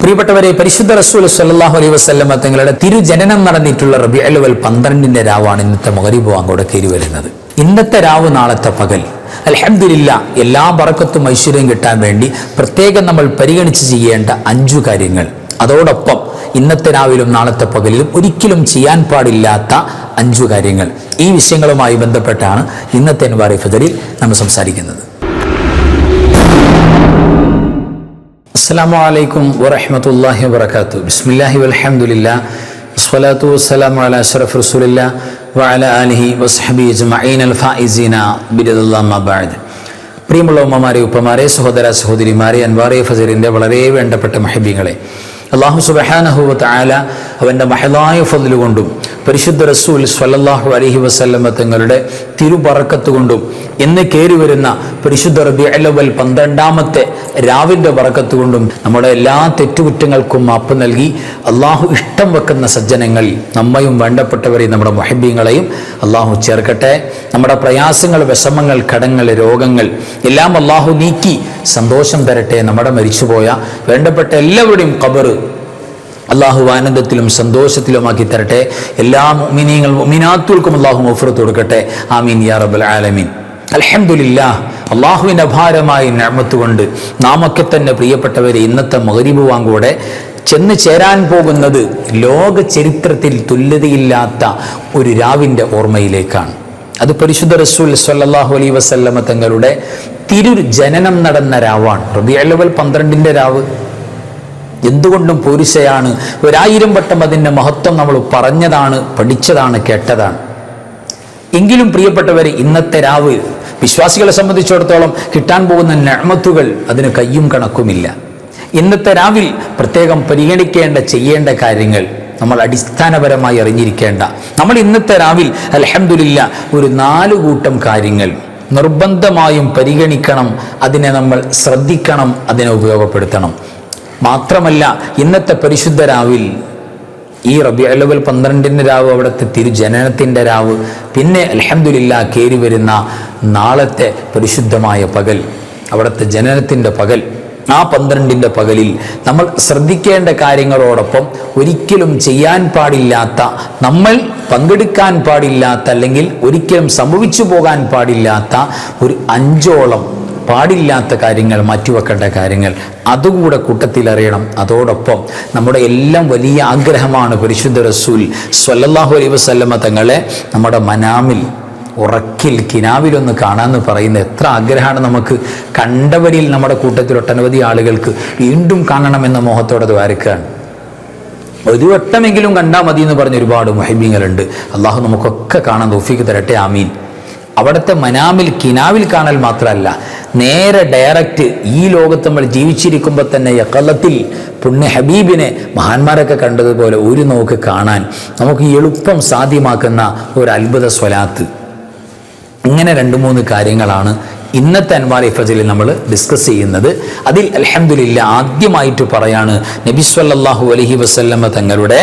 പ്രിയപ്പെട്ടവരെ, പരിശുദ്ധ റസൂൽ സ്വല്ലല്ലാഹു അലൈഹി വസല്ലമ തങ്ങളുടെ തിരുജനനം നടന്നിട്ടുള്ള റബീഉൽ അവ്വൽ 12-ന്റെ രാവാണ് ഇന്നത്തെ മഗ്‌രിബ് അങ്ങോട്ട് കയറി വരുന്നത്. ഇന്നത്തെ രാവ് നാളത്തെ പകൽ, അൽഹംദുലില്ലാഹ്, എല്ലാ ബറക്കത്തും ഐശ്വര്യം കിട്ടാൻ വേണ്ടി പ്രത്യേകം നമ്മൾ പരിഗണിച്ച് ചെയ്യേണ്ട 5 കാര്യങ്ങൾ, അതോടൊപ്പം ഇന്നത്തെ രാവിലും നാളത്തെ പകലിലും ഒരിക്കലും ചെയ്യാൻ പാടില്ലാത്ത 5 കാര്യങ്ങൾ, ഈ വിഷയങ്ങളുമായി ബന്ധപ്പെട്ടാണ് ഇന്നത്തെ അൻവാർ ഫജറിൽ നമ്മൾ സംസാരിക്കുന്നത്. അസ്സലാമു അലൈക്കും വറഹ്മത്തുള്ളാഹി വബറകാതുഹു. ബിസ്മില്ലാഹി വൽഹംദുലില്ലാഹ് വസ്സലാത്തു വസ്സലാമു അലാ അശ്റഫി റസൂലില്ലാഹ് വഅലാ ആലിഹി വസ്ഹബിഹി അജ്മഈൻ അൽ ഫായിസീന ബിറളില്ലാഹി അമ്മാ ബഅദ്. പ്രിയമുള്ള ഉമ്മമാരെ, ഉപ്പമാരെ, സഹോദര സഹോദരിമാരെ, അൻവാർ ഫജറിന്റെ വളരെ വേണ്ടപ്പെട്ട മുഹബ്ബീങ്ങളെ, അല്ലാഹു സുബ്ഹാനഹു വ തആല അവൻ്റെ മഹളായ ഫദ്ല് കൊണ്ടും പരിശുദ്ധ റസൂൽ സ്വല്ലല്ലാഹു അലൈഹി വസല്ലമ തങ്ങളുടെ തിരുബറക്കത്ത് കൊണ്ടും ഇന്ന് കയറി വരുന്ന പരിശുദ്ധ റബീഉൽ അവ്വൽ 12-ാമത്തെ രാവിൻ്റെ ബറക്കത്ത് കൊണ്ടും നമ്മുടെ എല്ലാ തെറ്റുകുറ്റങ്ങൾക്കും മാപ്പ് നൽകി അള്ളാഹു ഇഷ്ടം വെക്കുന്ന സജ്ജനങ്ങൾ, നമ്മയും വേണ്ടപ്പെട്ടവരെയും നമ്മുടെ മുഹബ്ബീങ്ങളെയും അള്ളാഹു ചേർക്കട്ടെ. നമ്മുടെ പ്രയാസങ്ങൾ, വിഷമങ്ങൾ, കടങ്ങൾ, രോഗങ്ങൾ എല്ലാം അള്ളാഹു നീക്കി സന്തോഷം തരട്ടെ. നമ്മുടെ മരിച്ചുപോയ വേണ്ടപ്പെട്ട എല്ലാവരുടെയും ഖബർ അള്ളാഹു ആനന്ദത്തിലും സന്തോഷത്തിലുമാക്കി തരട്ടെ. എല്ലാ മുഅ്മിനീങ്ങൾ മുഅ്മിനാത്തുകൾക്കും അള്ളാഹു മഗ്ഫിറത്ത് കൊടുക്കട്ടെ. ആമീൻ യാ റബ്ബൽ ആലമീൻ. അൽഹംദുലില്ലാഹ്, അള്ളാഹുവിൻ്റെ അപാരമായ നിഅമത്ത് കൊണ്ട് നാമൊക്കെ തന്നെ പ്രിയപ്പെട്ടവരെ ഇന്നത്തെ മഗ്‌രിബ് വാങ്കോടെ ചെന്ന് ചേരാൻ പോകുന്നത് ലോക ചരിത്രത്തിൽ തുല്യതയില്ലാത്ത ഒരു രാവിൻ്റെ ഓർമ്മയിലേക്കാണ്. അത് പരിശുദ്ധ റസൂൽ സ്വല്ലല്ലാഹു അലൈഹി വസല്ലമ തങ്ങളുടെ തിരുജനനം നടന്ന രാവാണ് റബീഉൽ അവ്വൽ 12-ന്റെ രാവ്. എന്തുകൊണ്ടും പോരിശയാണ്. 1000 വട്ടം അതിൻ്റെ മഹത്വം നമ്മൾ പറഞ്ഞതാണ്, പഠിച്ചതാണ്, കേട്ടതാണ്. എങ്കിലും പ്രിയപ്പെട്ടവരെ, ഇന്നത്തെ രാവ് വിശ്വാസികളെ സംബന്ധിച്ചിടത്തോളം കിട്ടാൻ പോകുന്ന നിഅമത്തുകൾ അതിന് കയ്യും കണക്കുമില്ല. ഇന്നത്തെ രാവിൽ പ്രത്യേകം പരിഗണിക്കേണ്ട, ചെയ്യേണ്ട കാര്യങ്ങൾ നമ്മൾ അടിസ്ഥാനപരമായി അറിഞ്ഞിരിക്കേണ്ട, നമ്മൾ ഇന്നത്തെ രാവിൽ അൽഹംദുലില്ലാഹ് ഒരു 4 കൂട്ടം കാര്യങ്ങൾ നിർബന്ധമായും പരിഗണിക്കണം. അതിനെ നമ്മൾ ശ്രദ്ധിക്കണം, അതിനെ ഉപയോഗപ്പെടുത്തണം. മാത്രമല്ല, ഇന്നത്തെ പരിശുദ്ധ രാവിൽ ഈ റബീഉൽ അവ്വൽ 12-ന്റെ രാവ്, അവിടുത്തെ തിരുജനനത്തിൻ്റെ രാവ്, പിന്നെ അൽഹംദുലില്ലാഹ് കയറി വരുന്ന നാളത്തെ പരിശുദ്ധമായ പകൽ, അവിടുത്തെ ജനനത്തിൻ്റെ പകൽ, ആ 12-ന്റെ പകലിൽ നമ്മൾ ശ്രദ്ധിക്കേണ്ട കാര്യങ്ങളോടൊപ്പം ഒരിക്കലും ചെയ്യാൻ പാടില്ലാത്ത, നമ്മൾ പങ്കെടുക്കാൻ പാടില്ലാത്ത, അല്ലെങ്കിൽ ഒരിക്കലും സംഭവിച്ചു പോകാൻ പാടില്ലാത്ത ഒരു 5ഓളം പാടില്ലാത്ത കാര്യങ്ങൾ, മാറ്റിവെക്കേണ്ട കാര്യങ്ങൾ, അതുകൂടെ കൂട്ടത്തിൽ അറിയണം. അതോടൊപ്പം നമ്മുടെ എല്ലാം വലിയ ആഗ്രഹമാണ് പരിശുദ്ധ റസൂൽ സ്വല്ലല്ലാഹു അലൈഹി വസല്ലമ തങ്ങളെ നമ്മുടെ മനാമിൽ, ഉറക്കിൽ, കിനാവിലൊന്ന് കാണാമെന്ന് പറയുന്ന എത്ര ആഗ്രഹമാണ് നമുക്ക്. കണ്ടവരിൽ നമ്മുടെ കൂട്ടത്തിൽ ഒട്ടനവധി ആളുകൾക്ക് വീണ്ടും കാണണമെന്ന മോഹത്തോടെ ദ്വാരക്കുകയാണ്. ഒരു വട്ടമെങ്കിലും കണ്ടാൽ മതി എന്ന് പറഞ്ഞ ഒരുപാട് മുഹബ്ബീങ്ങളുണ്ട്. അള്ളാഹു നമുക്കൊക്കെ കാണാൻ തൗഫീഖ് തരട്ടെ. ആമീൻ. അവിടുത്തെ മനാമിൽ, കിനാവിൽ കാണൽ മാത്രമല്ല, നേരെ ഡയറക്റ്റ് ഈ ലോകത്ത് നമ്മൾ ജീവിച്ചിരിക്കുമ്പോൾ തന്നെ യഖലത്തിൽ പുണ്യ ഹബീബിനെ മഹാന്മാരൊക്കെ കണ്ടതുപോലെ ഒരു നോക്ക് കാണാൻ നമുക്ക് എളുപ്പം സാധ്യമാക്കുന്ന ഒരു അത്ഭുത സ്വലാത്ത്. ഇങ്ങനെ 2-3 കാര്യങ്ങളാണ് ഇന്നത്തെ അൻവാർ ഫജറിൽ നമ്മൾ ഡിസ്കസ് ചെയ്യുന്നത്. അതിൽ അൽഹംദുലില്ലാഹ് ആദ്യമായിട്ട് പറയാണ്, നബി സല്ലല്ലാഹു അലൈഹി വസല്ലമ തങ്ങളുടെ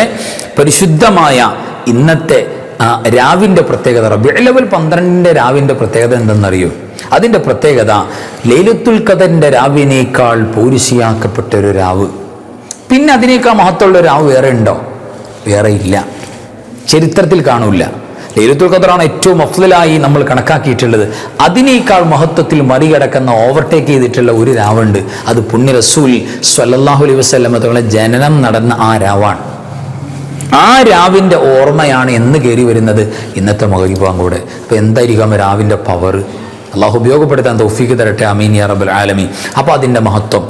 പരിശുദ്ധമായ ഇന്നത്തെ രാവിൻ്റെ പ്രത്യേകത, റബീഉൽ അവ്വൽ 12-ന്റെ രാവിൻ്റെ പ്രത്യേകത എന്തെന്നറിയോ? അതിൻ്റെ പ്രത്യേകത ലൈലത്തുൽ ഖദറിൻ്റെ രാവിനേക്കാൾ പോരിശിയാക്കപ്പെട്ട ഒരു രാവ്. പിന്നെ അതിനേക്കാൾ മഹത്വമുള്ള രാവ് വേറെ ഉണ്ടോ? വേറെ ഇല്ല, ചരിത്രത്തിൽ കാണൂല. ലൈലത്തുൽ ഖദറാണ് ഏറ്റവും അഫ്ളലായി നമ്മൾ കണക്കാക്കിയിട്ടുള്ളത്. അതിനേക്കാൾ മഹത്വത്തിൽ മറികടക്കുന്ന, ഓവർടേക്ക് ചെയ്തിട്ടുള്ള ഒരു രാവുണ്ട്. അത് പുണ്യ റസൂൽ സ്വല്ലല്ലാഹു അലൈഹി വസല്ലമ തങ്ങളുടെ ജനനം നടന്ന ആ രാവാണ്. ആ രാവിൻ്റെ ഓർമ്മയാണ് എന്ന് കയറി വരുന്നത് ഇന്നത്തെ മഗ്‌രിബ് കൂടെ. അപ്പോൾ എന്തായിരിക്കും രാവിൻ്റെ പവർ? അള്ളാഹു ഉപയോഗപ്പെടുത്താൻ തൗഫീഖ് തരട്ടെ. ആമീൻ യാ റബ്ബൽ ആലമീൻ. അപ്പോൾ അതിൻ്റെ മഹത്വം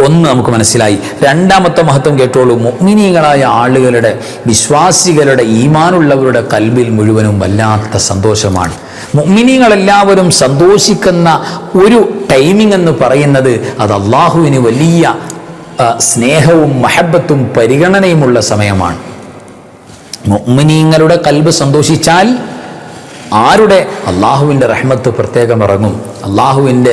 ഒന്ന് നമുക്ക് മനസ്സിലായി. 2-ാമത്തെ മഹത്വം കേട്ടോളൂ. മുഅ്മിനീങ്ങളായ ആളുകളുടെ, വിശ്വാസികളുടെ, ഈമാനുള്ളവരുടെ കൽബിൽ മുഴുവനും വല്ലാത്ത സന്തോഷമാണ്. മുഅ്മിനീങ്ങളെല്ലാവരും സന്തോഷിക്കുന്ന ഒരു ടൈമിംഗ് എന്ന് പറയുന്നത് അത് അള്ളാഹുവിന് വലിയ സ്നേഹവും മഹബത്തും പരിഗണനയുമുള്ള സമയമാണ്. മുഅ്മിനീങ്ങളുടെ കൽബ് സന്തോഷിച്ചാൽ ആരുടെ? അള്ളാഹുവിൻ്റെ റഹ്മത്ത് പ്രത്യേകം ഇറങ്ങും. അള്ളാഹുവിൻ്റെ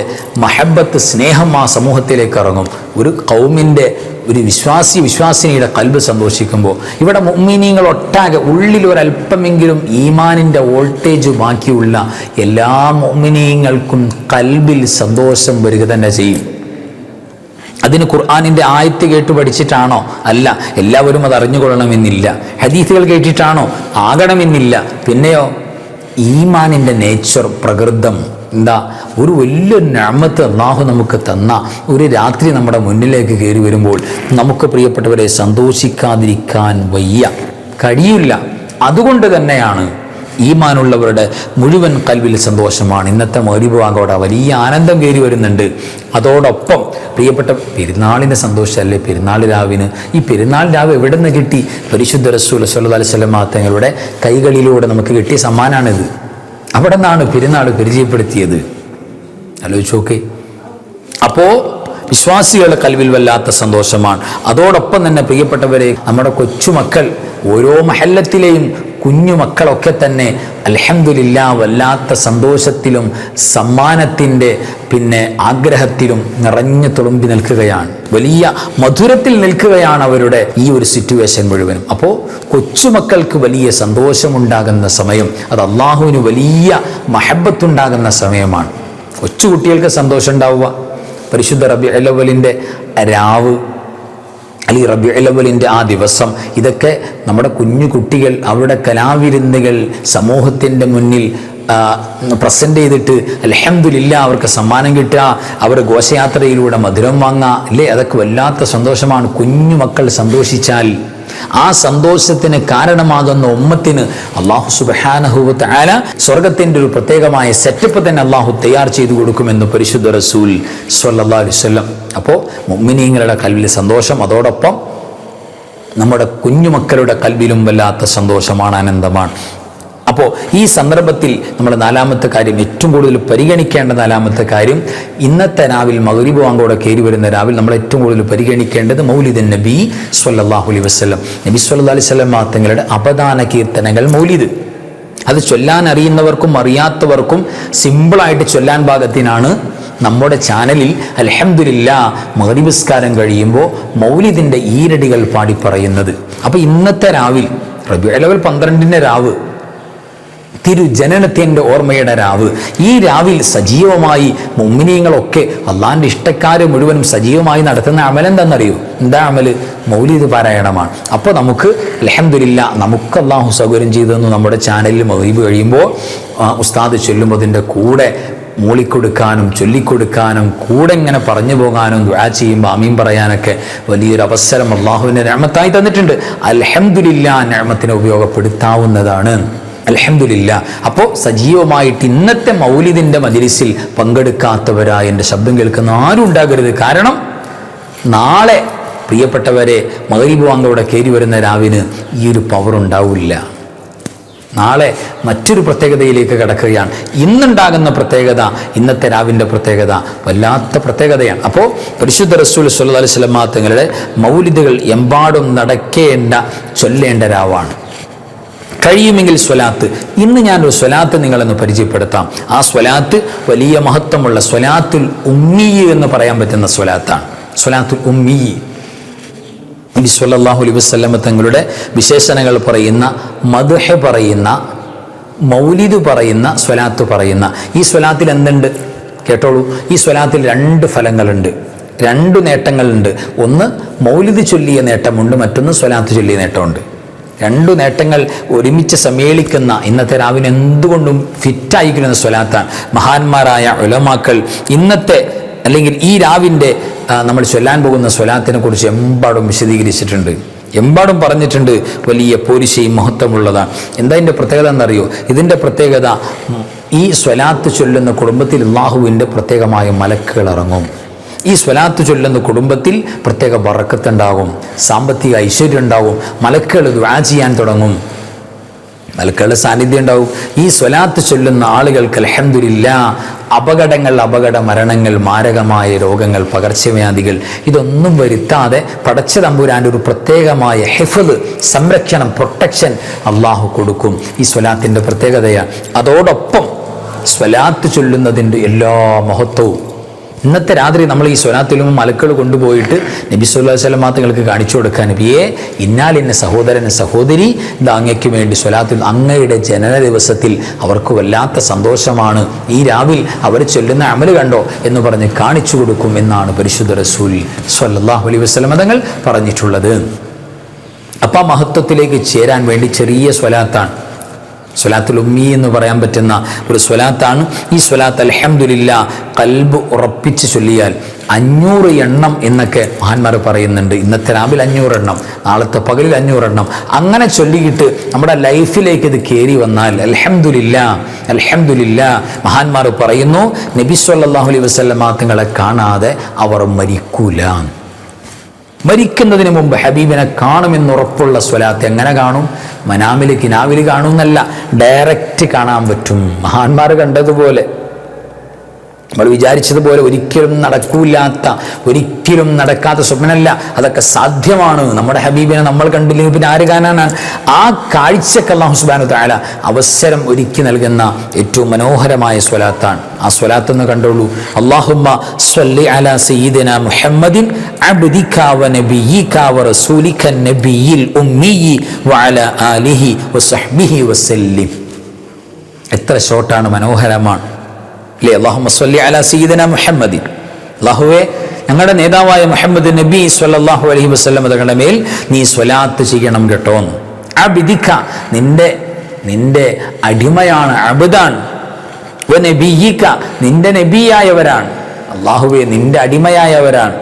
സ്നേഹം ആ സമൂഹത്തിലേക്ക് ഇറങ്ങും. ഒരു ഖൗമിൻ്റെ, ഒരു വിശ്വാസിനിയുടെ കൽബ് സന്തോഷിക്കുമ്പോൾ, ഇവിടെ മുഅ്മിനീങ്ങൾ ഒട്ടാകെ ഉള്ളിൽ ഒരല്പമെങ്കിലും ഈമാനിൻ്റെ വോൾട്ടേജ് ബാക്കിയുള്ള എല്ലാ മുഅ്മിനീങ്ങൾക്കും കൽബിൽ സന്തോഷം വരിക തന്നെ ചെയ്യും. അതിന് ഖുർആനിൻ്റെ ആയത്ത് കേട്ട് പഠിച്ചിട്ടാണോ? അല്ല. എല്ലാവരും അത് അറിഞ്ഞുകൊള്ളണമെന്നില്ല. ഹദീസുകൾ കേട്ടിട്ടാണോ? ആകണമെന്നില്ല. പിന്നെയോ ഈമാനിൻ്റെ നേച്ചർ, പ്രകൃതം എന്താ? ഒരു വലിയൊരു നിഅമത്ത് അല്ലാഹു നമുക്ക് തന്ന ഒരു രാത്രി നമ്മുടെ മുന്നിലേക്ക് കയറി വരുമ്പോൾ നമുക്ക് പ്രിയപ്പെട്ടവരെ സന്തോഷിക്കാതിരിക്കാൻ വയ്യ, കഴിയില്ല. അതുകൊണ്ട് തന്നെയാണ് ഈമാനുള്ളവരുടെ മുഴുവൻ കൽവിൽ സന്തോഷമാണ്. ഇന്നത്തെ മഗ്‌രിബ് വാങ്കോടെ വലിയ ആനന്ദം കയറി വരുന്നുണ്ട്. അതോടൊപ്പം പ്രിയപ്പെട്ട പെരുന്നാളിൻ്റെ സന്തോഷമല്ലേ പെരുന്നാൾ രാവിന്. ഈ പെരുന്നാൾ രാവ് എവിടെ നിന്ന് കിട്ടി? പരിശുദ്ധ റസൂൽ സ്വല്ലല്ലാഹു അലൈഹി വസല്ലം തങ്ങളുടെ കൈകളിലൂടെ നമുക്ക് കിട്ടിയ സമ്മാനാണിത്. അവിടെ നിന്നാണ് പെരുന്നാൾ പരിചയപ്പെടുത്തിയത്. ആലോചിച്ച് നോക്കേ. അപ്പോൾ വിശ്വാസികളുടെ കൽവിൽ വല്ലാത്ത സന്തോഷമാണ്. അതോടൊപ്പം തന്നെ പ്രിയപ്പെട്ടവരെ, നമ്മുടെ കൊച്ചുമക്കൾ, ഓരോ മഹല്ലത്തിലെയും കുഞ്ഞുമക്കളൊക്കെ തന്നെ അൽഹംദുലില്ലാ വല്ലാത്ത സന്തോഷത്തിലും സമ്മാനത്തിൻ്റെ ആഗ്രഹത്തിലും നിറഞ്ഞു തുളുമ്പി നിൽക്കുകയാണ്. വലിയ മധുരത്തിൽ നിൽക്കുകയാണ് അവരുടെ ഈ ഒരു സിറ്റുവേഷൻ മുഴുവനും. അപ്പോൾ കൊച്ചുമക്കൾക്ക് വലിയ സന്തോഷമുണ്ടാകുന്ന സമയം, അത് അള്ളാഹുവിന് വലിയ മഹബത്തുണ്ടാകുന്ന സമയമാണ്. കൊച്ചുകുട്ടികൾക്ക് സന്തോഷം ഉണ്ടാവുക പരിശുദ്ധ റബീഉൽ അവ്വലിൻ്റെ രാവ്, അല്ലെങ്കിൽ റബീഉൽ അവ്വലിൻ്റെ ആ ദിവസം, ഇതൊക്കെ നമ്മുടെ കുഞ്ഞു കുട്ടികൾ അവരുടെ കലാവിരുന്നുകൾ സമൂഹത്തിൻ്റെ മുന്നിൽ പ്രസൻറ്റ് ചെയ്തിട്ട് അൽഹംദുലില്ലാ അവർക്ക് സമ്മാനം കിട്ടുക, അവർ ഘോഷയാത്രയിലൂടെ മധുരം വാങ്ങുക, അല്ലേ? അതൊക്കെ വല്ലാത്ത സന്തോഷമാണ്. കുഞ്ഞു മക്കൾ സന്തോഷിച്ചാൽ ആ സന്തോഷത്തിന് കാരണമാകുന്ന ഉമ്മത്തിന് അല്ലാഹു സുബ്ഹാനഹു വ തആല സ്വർഗത്തിൻ്റെ ഒരു പ്രത്യേകമായ സെറ്റപ്പ് തന്നെ അല്ലാഹു തയ്യാർ ചെയ്തു കൊടുക്കുമെന്ന് പരിശുദ്ധ റസൂൽ സ്വല്ലല്ലാഹു അലൈഹി വസല്ലം. അപ്പോൾ മുഅ്മിനീങ്ങളുടെ കൽവിൽ സന്തോഷം, അതോടൊപ്പം നമ്മുടെ കുഞ്ഞുമക്കളുടെ കൽവിലും വല്ലാത്ത സന്തോഷമാണ്, ആനന്ദമാണ്. അപ്പോൾ ഈ സന്ദർഭത്തിൽ നമ്മൾ നാലാമത്തെ കാര്യം, ഏറ്റവും കൂടുതൽ പരിഗണിക്കേണ്ട നാലാമത്തെ കാര്യം, ഇന്നത്തെ രാവിൽ മഗ്‌രിബ് വാങ്കോടെ കയറി വരുന്ന രാവിൽ നമ്മൾ ഏറ്റവും കൂടുതൽ പരിഗണിക്കേണ്ടത് മൗലിദുൻ നബി സ്വല്ലല്ലാഹു അലൈഹി വസല്ലം. നബി സ്വല്ലല്ലാഹു അലൈഹി വസല്ലം തങ്ങളുടെ അപദാന കീർത്തനങ്ങൾ മൗലിദ്. അത് ചൊല്ലാൻ അറിയുന്നവർക്കും അറിയാത്തവർക്കും സിമ്പിളായിട്ട് ചൊല്ലാൻ പാകത്തിനാണ് നമ്മുടെ ചാനലിൽ അൽഹംദുലില്ലാ മഗ്‌രിബ് നിസ്കാരം കഴിയുമ്പോൾ മൗലിദിൻ്റെ ഈരടികൾ പാടി പറയുന്നത്. അപ്പോൾ ഇന്നത്തെ രാവിൽ റബീഉൽ അവ്വൽ 12 രാവ്, തിരുജനനത്തിൻ്റെ ഓർമ്മയുടെ രാവ്, ഈ രാവിൽ സജീവമായി മുഅ്മിനീങ്ങളൊക്കെ അള്ളാഹിൻ്റെ ഇഷ്ടക്കാരെ മുഴുവനും സജീവമായി നടത്തുന്ന അമലെന്താണെന്നറിയോ? എന്താ അമല്? മൗലിദ് പാരായണമാണ്. അപ്പോൾ നമുക്ക് അൽഹംദുലില്ലാ നമുക്ക് അള്ളാഹു സൗകര്യം ചെയ്തെന്ന് നമ്മുടെ ചാനലിൽ മഗ്‌രിബ് കഴിയുമ്പോൾ ഉസ്താദ് ചൊല്ലുമ്പോൾ അതിൻ്റെ കൂടെ മൂളിക്കൊടുക്കാനും ചൊല്ലിക്കൊടുക്കാനും കൂടെ ഇങ്ങനെ പറഞ്ഞു പോകാനും ദുആ ചെയ്യുമ്പോൾ ആമീൻ പറയാനൊക്കെ വലിയൊരു അവസരം അള്ളാഹുവിൻ്റെ നിഅമത്തായി തന്നിട്ടുണ്ട്. അൽഹംദുലില്ലാ നിഅമത്തിനെ ഉപയോഗപ്പെടുത്താവുന്നതാണ്. അൽഹംദുലില്ലാ. അപ്പോൾ സജീവമായിട്ട് ഇന്നത്തെ മൗലിദിൻ്റെ മജ്‌ലിസിൽ പങ്കെടുക്കാത്തവരായ എൻ്റെ ശബ്ദം കേൾക്കുന്ന ആരും ഉണ്ടാകരുത്. കാരണം നാളെ പ്രിയപ്പെട്ടവരെ മഗ്‌രിബ് വാങ്കോടെ കയറി വരുന്ന രാവിന് ഈ ഒരു പവർ ഉണ്ടാവില്ല. നാളെ മറ്റൊരു പ്രത്യേകതയിലേക്ക് കടക്കുകയാണ്. ഇന്നുണ്ടാകുന്ന പ്രത്യേകത, ഇന്നത്തെ രാവിൻ്റെ പ്രത്യേകത വല്ലാത്ത പ്രത്യേകതയാണ്. അപ്പോൾ പരിശുദ്ധ റസൂൽ സ്വല്ലല്ലാഹു അലൈഹി വസല്ലം തങ്ങളുടെ മൗലിദുകൾ എമ്പാടും നടക്കേണ്ട, ചൊല്ലേണ്ട രാവാണ്. കഴിയുമെങ്കിൽ സ്വലാത്ത്, ഇന്ന് ഞാനൊരു സ്വലാത്ത് നിങ്ങളെന്ന് പരിചയപ്പെടുത്താം. ആ സ്വലാത്ത് വലിയ മഹത്വമുള്ള സ്വലാത്തുൽ ഉമ്മി എന്ന് പറയാൻ പറ്റുന്ന സ്വലാത്താണ്. സ്വലാത്തുൽ ഉമ്മി, നബി സ്വല്ലല്ലാഹു അലൈഹി വസല്ലം തങ്ങളുടെ വിശേഷണങ്ങൾ പറയുന്ന, മദ്ഹ് പറയുന്ന, മൗലിദ് പറയുന്ന, സ്വലാത്ത് പറയുന്ന ഈ സ്വലാത്തിൽ എന്തുണ്ട് കേട്ടോളൂ. ഈ സ്വലാത്തിൽ 2 ഫലങ്ങളുണ്ട്, 2 നേട്ടങ്ങളുണ്ട്. ഒന്ന് മൗലിദ് ചൊല്ലിയ നേട്ടമുണ്ട്, മറ്റൊന്ന് സ്വലാത്ത് ചൊല്ലിയ നേട്ടമുണ്ട്. 2 നേട്ടങ്ങൾ ഒരുമിച്ച് സമ്മേളിക്കുന്ന ഇന്നത്തെ രാവിലെ എന്തുകൊണ്ടും ഫിറ്റായിരിക്കുന്ന സ്വലാത്താണ്. മഹാന്മാരായ ഉലമാക്കൾ ഇന്നത്തെ അല്ലെങ്കിൽ ഈ രാവിൻ്റെ നമ്മൾ ചൊല്ലാൻ പോകുന്ന സ്വലാത്തിനെ കുറിച്ച് എമ്പാടും വിശദീകരിച്ചിട്ടുണ്ട്, എമ്പാടും പറഞ്ഞിട്ടുണ്ട്. വലിയ പോരിശയും മഹത്വമുള്ളതാണ്. എന്താ ഇതിൻ്റെ പ്രത്യേകത എന്നറിയോ? ഇതിൻ്റെ പ്രത്യേകത, ഈ സ്വലാത്ത് ചൊല്ലുന്ന കുടുംബത്തിൽ അല്ലാഹുവിൻ്റെ പ്രത്യേകമായ മലക്കുകൾ ഇറങ്ങും. ഈ സ്വലാത്ത് ചൊല്ലുന്ന കുടുംബത്തിൽ പ്രത്യേക ബറക്കത്തുണ്ടാകും, സാമ്പത്തിക ഐശ്വര്യം ഉണ്ടാകും, മലക്കുകൾ ദുആ ചെയ്യാൻ തുടങ്ങും, മലക്കുകളുടെ സാന്നിധ്യം ഉണ്ടാവും. ഈ സ്വലാത്ത് ചൊല്ലുന്ന ആളുകൾക്ക് അൽഹംദുലില്ലാ അപകട മരണങ്ങൾ, മാരകമായ രോഗങ്ങൾ, പകർച്ചവ്യാധികൾ ഇതൊന്നും വരുത്താതെ പടച്ച തമ്പുരാൻ്റെ ഒരു പ്രത്യേകമായ ഹിഫ്ള്, സംരക്ഷണം, പ്രൊട്ടക്ഷൻ അള്ളാഹു കൊടുക്കും. ഈ സ്വലാത്തിൻ്റെ പ്രത്യേകതയാണ്. അതോടൊപ്പം സ്വലാത്ത് ചൊല്ലുന്നതിൻ്റെ എല്ലാ മഹത്വവും ഇന്നത്തെ രാത്രി നമ്മൾ ഈ സ്വലാത്തിലും മലക്കൾ കൊണ്ടുപോയിട്ട് നബി സല്ലല്ലാഹു അലൈഹി വസല്ലം തങ്ങൾക്ക് കാണിച്ചു കൊടുക്കാൻ, നബിയെ ഇന്നാലിന്ന സഹോദരന് സഹോദരി ഇത് അങ്ങയ്ക്ക് വേണ്ടി സ്വലാത്തിൽ അങ്ങയുടെ ജനന ദിവസത്തിൽ അവർക്ക് വല്ലാത്ത സന്തോഷമാണ്, ഈ രാവിൽ അവർ ചൊല്ലുന്ന അമല് കണ്ടോ എന്ന് പറഞ്ഞ് കാണിച്ചു കൊടുക്കും എന്നാണ് പരിശുദ്ധ റസൂൽ സ്വല്ലല്ലാഹു അലൈഹി വസല്ലം തങ്ങൾ പറഞ്ഞിട്ടുള്ളത്. അപ്പം മഹത്വത്തിലേക്ക് ചേരാൻ വേണ്ടി ചെറിയ സ്വലാത്താണ്, സ്വലാത്തുൽ ഉമ്മി എന്ന് പറയാൻ പറ്റുന്ന ഒരു സ്വലാത്താണ് ഈ സ്വലാത്ത്. അൽഹംദുലില്ലാ ഖൽബ് ഉറപ്പിച്ച് ചൊല്ലിയാൽ 500 എണ്ണം എന്നൊക്കെ മഹാന്മാർ പറയുന്നുണ്ട്. ഇന്നത്തെ രാവിലെ 500 എണ്ണം, നാളത്തെ പകലിൽ 500 എണ്ണം, അങ്ങനെ ചൊല്ലിയിട്ട് നമ്മുടെ ലൈഫിലേക്ക് ഇത് കയറി വന്നാൽ അൽഹംദുലില്ലാ അൽഹംദുലില്ലാ. മഹാന്മാർ പറയുന്നു നബി സല്ലല്ലാഹു അലൈഹി വസല്ലം തങ്ങളെ കാണാതെ അവർ മരിക്കൂല. മരിക്കുന്നതിന് മുമ്പ് ഹബീബിനെ കാണുമെന്നുറപ്പുള്ള സ്വലാത്ത് എങ്ങനെ കാണും? മനാമിൽ കിനാവിൽ കാണുമെന്നല്ല, ഡയറക്റ്റ് കാണാൻ പറ്റും. മഹാന്മാർ കണ്ടതുപോലെ, നമ്മൾ വിചാരിച്ചതുപോലെ ഒരിക്കലും നടക്കാത്ത സ്വപ്നമല്ല, അതൊക്കെ സാധ്യമാണ്. നമ്മുടെ ഹബീബിനെ നമ്മൾ കണ്ടില്ലെങ്കിൽ പിന്നെ ആര് കാണാനാണ്? ആ കാഴ്ചക്ക് അല്ലാഹു സുബ്ഹാനഹു വ തആല അവസരം ഒരുക്കി നൽകുന്ന ഏറ്റവും മനോഹരമായ സ്വലാത്താണ്. ആ സ്വലാത്ത് എന്ന് കണ്ടോളൂ. അല്ലാഹുമ്മ സ്വല്ലി അലാ സയ്യിദിനാ മുഹമ്മദിൻ അബ്ദിക വ നബിയിക വ റസൂലിക നബിയിൽ ഉമ്മിയി വ അലാ ആലിഹി വ സഹ്ബിഹി വസല്ലിം. എത്ര ഷോർട്ടാണ്, മനോഹരമാണ് അല്ലേ? അല്ലാഹുമ്മ സ്വല്ലി അലാ സയ്യിദിനാ മുഹമ്മദിൻ, അല്ലാഹുവേ ഞങ്ങളുടെ നേതാവായ മുഹമ്മദ് നബി സ്വല്ലല്ലാഹു അലൈഹി വസല്ലം തങ്ങളുടെ മേൽ നീ സ്വലാത്ത് ചെയ്യണം കേട്ടോ. അബ്ദിക നിന്റെ അടിമയാണ്, അബ്ദാൻ. വ നബിയിക നിന്റെ നബിയായവരാണ്. അല്ലാഹുവേ നിന്റെ അടിമയായവരാണ്,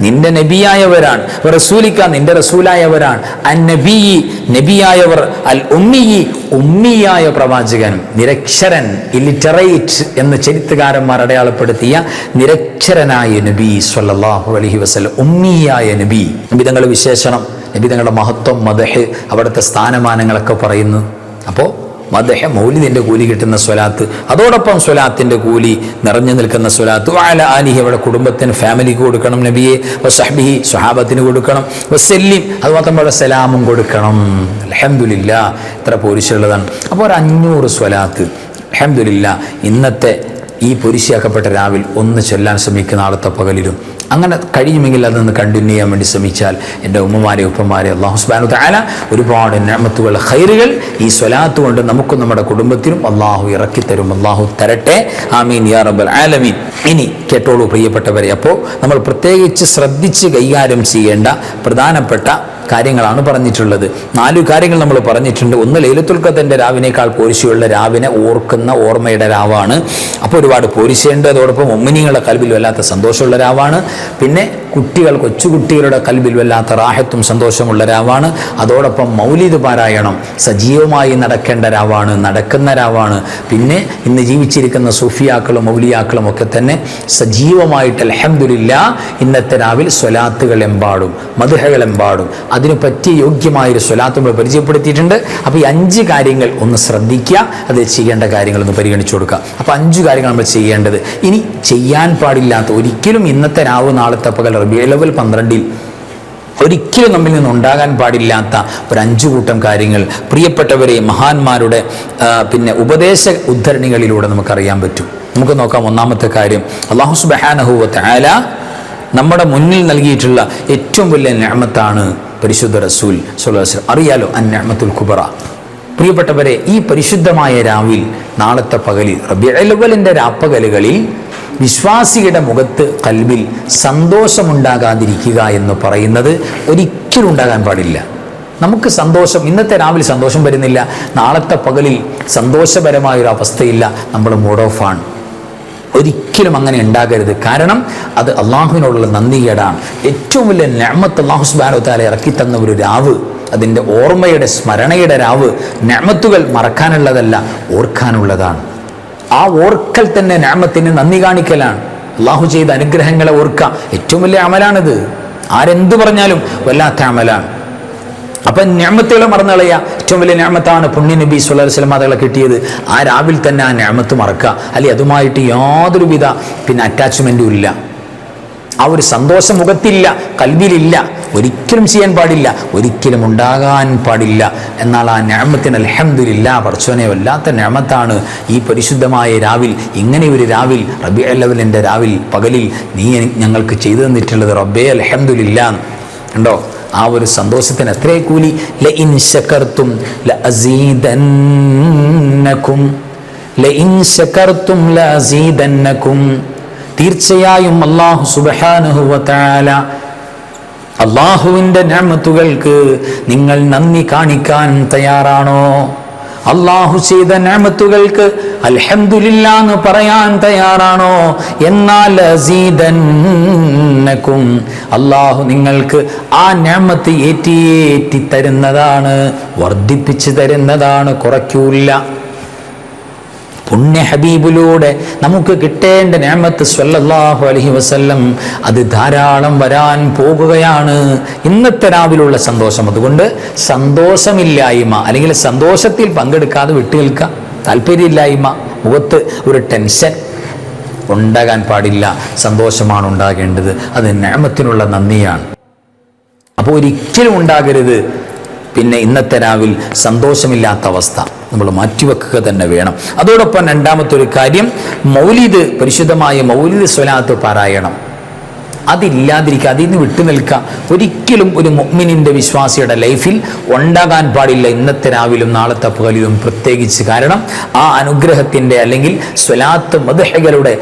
നിന്റെ നബിയായവരാണ്. റസൂലിക്ക നിന്റെ റസൂലായവരാണ്. അൻ നബിയി നബിയായവർ. അൽ ഉമ്മിയി ഉമ്മിയായ പ്രവാചകനും. നിരക്ഷരൻ, ഇല്ലിറ്ററേറ്റ് എന്ന് ചരിത്രകാരന്മാർ അടയാളപ്പെടുത്തിയ നിരക്ഷരനായ നബി സ്വല്ലല്ലാഹു അലൈഹി വസല്ലം, ഉമ്മിയായ നബി. നബി തങ്ങളുടെ വിശേഷണം, നബി തങ്ങളുടെ മഹത്വം, മദഹ്, അവിടുത്തെ സ്ഥാനമാനങ്ങളൊക്കെ പറയുന്നു. അപ്പോൾ മദഹ്, മൗലിദിന്റെ കൂലി കിട്ടുന്ന സ്വലാത്ത്, അതോടൊപ്പം സ്വലാത്തിന്റെ കൂലി നിറഞ്ഞു നിൽക്കുന്ന സ്വലാത്ത്. വഅല ആലിഹി അവരുടെ കുടുംബത്തിന്, ഫാമിലിക്ക് കൊടുക്കണം. നബിയെ വസഹ്ബിഹി സ്വഹാബത്തിന് കൊടുക്കണം. വസല്ലിം അത് മാത്രമല്ല സലാമും കൊടുക്കണം. അൽഹംദുലില്ലാ ഇത്ര പോരിശുള്ളതാണ്. അപ്പോൾ ഒരു 500 സ്വലാത്ത് അൽഹംദുലില്ലാ ഇന്നത്തെ ഈ പൊരിശയാക്കപ്പെട്ട രാവിൽ ഒന്ന് ചൊല്ലാൻ ശ്രമിക്കുന്ന നാളത്തെ പകലിലും. അങ്ങനെ കഴിയുമെങ്കിൽ അതൊന്ന് കണ്ടിന്യൂ ചെയ്യാൻ വേണ്ടി ശ്രമിച്ചാൽ എൻ്റെ ഉമ്മമാരെ ഉപ്പമാരെ അല്ലാഹു സുബ്ഹാനഹു വ തആല ഒരുപാട് നിഅമത്തുകൾ, ഖൈറുകൾ ഈ സ്വലാത്ത് കൊണ്ട് നമുക്കും നമ്മുടെ കുടുംബത്തിനും അല്ലാഹു ഇറക്കിത്തരും. അല്ലാഹു തരട്ടെ, ആമീൻ യാ റബ്ബൽ ആലമീൻ. ഇനി കേട്ടോളൂ പ്രിയപ്പെട്ടവരെ, അപ്പോൾ നമ്മൾ പ്രത്യേകിച്ച് ശ്രദ്ധിച്ച് കൈകാര്യം ചെയ്യേണ്ട പ്രധാനപ്പെട്ട കാര്യങ്ങളാണ് പറഞ്ഞിട്ടുള്ളത്. 4 കാര്യങ്ങൾ നമ്മൾ പറഞ്ഞിട്ടുണ്ട്. ഒന്ന്, ലൈലത്തുൽ ഖദ്റിന്റെ രാവിനേക്കാൾ പോരിശയുള്ള രാവിനെ ഓർക്കുന്ന ഓർമ്മയുടെ രാവാണ്. അപ്പോൾ ഒരുപാട് പോരിശയുണ്ട്. അതോടൊപ്പം മുഅ്മിനീങ്ങളുടെ കൽബിൽ വല്ലാത്ത സന്തോഷമുള്ള രാവാണ്. പിന്നെ കൊച്ചുകുട്ടികളുടെ കൽബിൽ വല്ലാത്ത റാഹത്തും സന്തോഷമുള്ള രാവാണ്. അതോടൊപ്പം മൗലിദ് പാരായണം സജീവമായി നടക്കേണ്ട രാവാണ്, നടക്കുന്ന രാവാണ്. പിന്നെ ഇന്ന് ജീവിച്ചിരിക്കുന്ന സൂഫിയാക്കളും മൗലിയാക്കളും ഒക്കെ തന്നെ സജീവമായിട്ട് അൽഹംദുലില്ലാ ഇന്നത്തെ രാവിൽ സ്വലാത്തുകൾ എമ്പാടും, മദ്ഹകൾ എമ്പാടും അതിന് പറ്റിയ യോഗ്യമായൊരു സ്വലാത്ത് നമ്മൾ പരിചയപ്പെടുത്തിയിട്ടുണ്ട്. അപ്പോൾ ഈ 5 കാര്യങ്ങൾ ഒന്ന് ശ്രദ്ധിക്കുക, അത് ചെയ്യേണ്ട കാര്യങ്ങളൊന്ന് പരിഗണിച്ചു കൊടുക്കുക. അപ്പോൾ 5 കാര്യങ്ങൾ നമ്മൾ ചെയ്യേണ്ടത്. ഇനി ചെയ്യാൻ പാടില്ലാത്ത, ഒരിക്കലും ഇന്നത്തെ രാവ് നാളത്തെ പകൽ റബീഉൽ അവ്വൽ 12 ഒരിക്കലും നമ്മിൽ നിന്നുണ്ടാകാൻ പാടില്ലാത്ത ഒരു 5 കൂട്ടം കാര്യങ്ങൾ പ്രിയപ്പെട്ടവരെ മഹാന്മാരുടെ പിന്നെ ഉപദേശ ഉദ്ധരണികളിലൂടെ നമുക്കറിയാൻ പറ്റും. നമുക്ക് നോക്കാം. ഒന്നാമത്തെ കാര്യം, അല്ലാഹു സുബ്ഹാനഹു വ തആല നമ്മുടെ മുന്നിൽ നൽകിയിട്ടുള്ള ഏറ്റവും വലിയ നിഅമത്താണ് പരിശുദ്ധ റസൂൽ സ്വല്ലല്ലാഹു അലൈഹി വസല്ലം. അറിയാലോ അൻ-നിഅമത്തുൽ കുബ്ര. പ്രിയപ്പെട്ടവരെ, ഈ പരിശുദ്ധമായ രാവിൽ നാളത്തെ പകലിൽ റബീഉൽ അവ്വലിന്റെ രാപ്പകലുകളിൽ വിശ്വാസിയുടെ മുഖത്ത് കൽബിൽ സന്തോഷമുണ്ടാകാതിരിക്കുക എന്ന് പറയുന്നത് ഒരിക്കലും ഉണ്ടാകാൻ പാടില്ല. നമുക്ക് സന്തോഷം, ഇന്നത്തെ രാവിലെ സന്തോഷം വരുന്നില്ല, നാളത്തെ പകലിൽ സന്തോഷപരമായൊരു അവസ്ഥയില്ല, നമ്മൾ മൂഡ് ഓഫ് ആണ്. ഒരിക്കലും അങ്ങനെ ഉണ്ടാകരുത്. കാരണം അത് അള്ളാഹുവിനോടുള്ള നന്ദികേടാണ്. ഏറ്റവും വലിയ നിഅമത്ത് അല്ലാഹു സുബ്ഹാനഹു വ തആല ഇറക്കി തന്ന ഒരു രാവ്, അതിൻ്റെ ഓർമ്മയുടെ സ്മരണയുടെ രാവ്. നിഅമത്തുകൾ മറക്കാനുള്ളതല്ല, ഓർക്കാനുള്ളതാണ്. ആ ഓർക്കൽ തന്നെ നിഅമത്തിന് നന്ദി കാണിക്കലാണ്. അള്ളാഹു ചെയ്ത അനുഗ്രഹങ്ങളെ ഓർക്കുക ഏറ്റവും വലിയ അമലാണിത്. ആരെന്ത് പറഞ്ഞാലും വല്ലാത്ത അമലാണ്. അപ്പം നിഅമത്തുകളെ മറന്നു കളയുക ഏറ്റവും വലിയ നിഅമത്താണ്. പുണ്യ നബി സ്വല്ലല്ലാഹു അലൈഹി വസല്ലം തങ്ങളെ കിട്ടിയത് ആ രാവിൽ തന്നെ ആ നിഅമത്ത് മറക്കുക, അല്ലെങ്കിൽ അതുമായിട്ട് യാതൊരുവിധ അറ്റാച്ച്മെൻറ്റും ഇല്ല. ആ ഒരു സന്തോഷം മുഖത്തില്ല, കൽബിലില്ല. ഒരിക്കലും ചെയ്യാൻ പാടില്ല, ഒരിക്കലും ഉണ്ടാകാൻ പാടില്ല. എന്നാൽ ആ നിഅമത്തിന് അൽഹംദുലില്ലാഹ്, പടച്ചോനെ വല്ലാത്ത നിഅമത്താണ് ഈ പരിശുദ്ധമായ രാവിൽ, ഇങ്ങനെ ഒരു രാവിൽ, റബീഉൽ അവ്വലിൻ്റെ രാവിൽ പകലിൽ നീ ഞങ്ങൾക്ക് ചെയ്തു തന്നിട്ടുള്ളത് റബ്ബേ അൽഹംദുലില്ലാഹ്. കണ്ടോ ആ ഒരു സന്തോഷത്തിന് എത്രേ കൂലി. ലഇൻ ശകർതും ലഅസീദന്നകും, ലഇൻ ശകർതും ലഅസീദന്നകും. തീർച്ചയായും അല്ലാഹു സുബ്ഹാനഹു വ തആല അല്ലാഹുവിൻ്റെ നിഅമത്തുകൾക്ക് നിങ്ങൾ നന്ദി കാണിക്കാൻ തയ്യാറാണോ? അല്ലാഹു ചെയ്ത നിഅമത്തുകൾക്ക് അൽഹംദുലില്ലാഹ് എന്ന് പറയാൻ തയ്യാറാണോ? എന്നാൽ അസീദന്നകും, അല്ലാഹു നിങ്ങൾക്ക് ആ നിഅമത്ത് ഏറ്റി തരുന്നതാണ്, വർദ്ധിപ്പിച്ചു തരുന്നതാണ്, കുറയ്ക്കൂല. പുണ്യ ഹബീബിലൂടെ നമുക്ക് കിട്ടേണ്ട നിഅമത്ത് സ്വല്ലല്ലാഹു അലൈഹി വസല്ലം അത് ധാരാളം വരാൻ പോകുകയാണ്. ഇന്നത്തെ രാവിലുള്ള സന്തോഷം. അതുകൊണ്ട് സന്തോഷമില്ലായ്മ അല്ലെങ്കിൽ സന്തോഷത്തിൽ പങ്കെടുക്കാതെ വിട്ടുനിൽക്കുക, താല്പര്യമില്ലായ്മ, മുഖത്ത് ഒരു ടെൻഷൻ ഉണ്ടാകാൻ പാടില്ല. സന്തോഷമാണ് ഉണ്ടാകേണ്ടത്. അത് നിഅമത്തിനുള്ള നന്ദിയാണ്. അപ്പോൾ ഒരിക്കലും ഉണ്ടാകരുത് പിന്നെ ഇന്നത്തെ രാവിൽ സന്തോഷമില്ലാത്ത അവസ്ഥ നമ്മൾ മാറ്റിവെക്കുക തന്നെ വേണം. അതോടൊപ്പം രണ്ടാമത്തെ ഒരു കാര്യം, മൗലിദ്, പരിശുദ്ധമായ മൗലിദ് സ്വലാത്ത് പാരായണം അതില്ലാതിരിക്കുക, അതിൽ നിന്ന് വിട്ടുനിൽക്കുക. ഒരിക്കലും ഒരു മുഅ്മിനിൻ്റെ വിശ്വാസിയുടെ ലൈഫിൽ ഉണ്ടാകാൻ പാടില്ല, ഇന്നത്തെ രാവിലും നാളത്തെ പകലിലും പ്രത്യേകിച്ച്. കാരണം ആ അനുഗ്രഹത്തിൻ്റെ അല്ലെങ്കിൽ സ്വലാത്ത് മദ്ഹുകളുടെ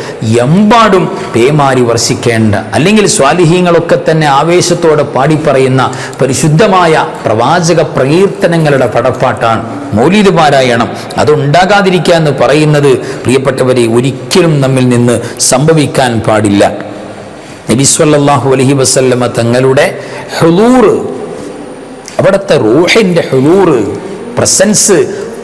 എമ്പാടും പേമാരി വർഷിക്കേണ്ട അല്ലെങ്കിൽ സ്വാലിഹീങ്ങളൊക്കെ തന്നെ ആവേശത്തോടെ പാടിപ്പറയുന്ന പരിശുദ്ധമായ പ്രവാചക പ്രകീർത്തനങ്ങളുടെ പടപ്പാട്ടാണ് മൗലിദ് പാരായണം. അതുണ്ടാകാതിരിക്കുക എന്ന് പറയുന്നത് പ്രിയപ്പെട്ടവരെ ഒരിക്കലും നമ്മിൽ നിന്ന് സംഭവിക്കാൻ പാടില്ല. നബി സല്ലല്ലാഹു അലൈഹി വസല്ലമ തങ്ങളുടെ ഹുളൂർ, അവിടുത്തെ റൂഹിൻ്റെ ഹുളൂർ, പ്രസൻസ്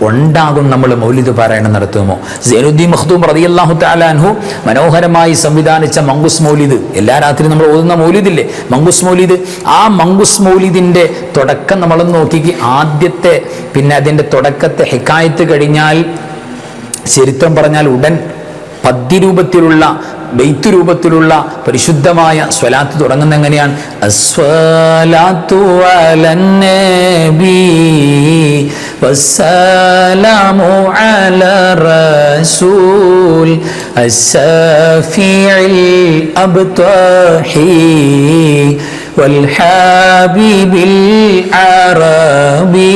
ഉണ്ടാകും നമ്മൾ മൗലിദ് പാരായണം നടത്തുമോ. സൈനുദ്ദീൻ മഖ്ദൂം റളിയല്ലാഹു തആല അൻഹു മനോഹരമായി സംവിധാനിച്ച മങ്കുസ് മൗലിദ്, എല്ലാ രാത്രിയും നമ്മൾ ഓതുന്ന മൗലിദില്ലേ മങ്കുസ് മൗലിദ്, ആ മങ്കുസ് മൗലിദിൻ്റെ തുടക്കം നമ്മളൊന്ന് നോക്കിക്ക്. ആദ്യത്തെ പിന്നെ അതിൻ്റെ തുടക്കത്തെ ഹിക്കായത്ത് കഴിഞ്ഞാൽ ചരിത്രം പറഞ്ഞാൽ ഉടൻ പദ്യരൂപത്തിലുള്ള ബൈത്ത് രൂപത്തിലുള്ള പരിശുദ്ധമായ സ്വലാത്ത് തുടങ്ങുന്ന എങ്ങനെയാണ്? അസ്സലാത്തു അലൻ നബി വസ്സലാമു അലാ റസൂൽ അസ്സഫീഇൽ അബ്താഹി വൽ ഹബീബിൽ അറബി.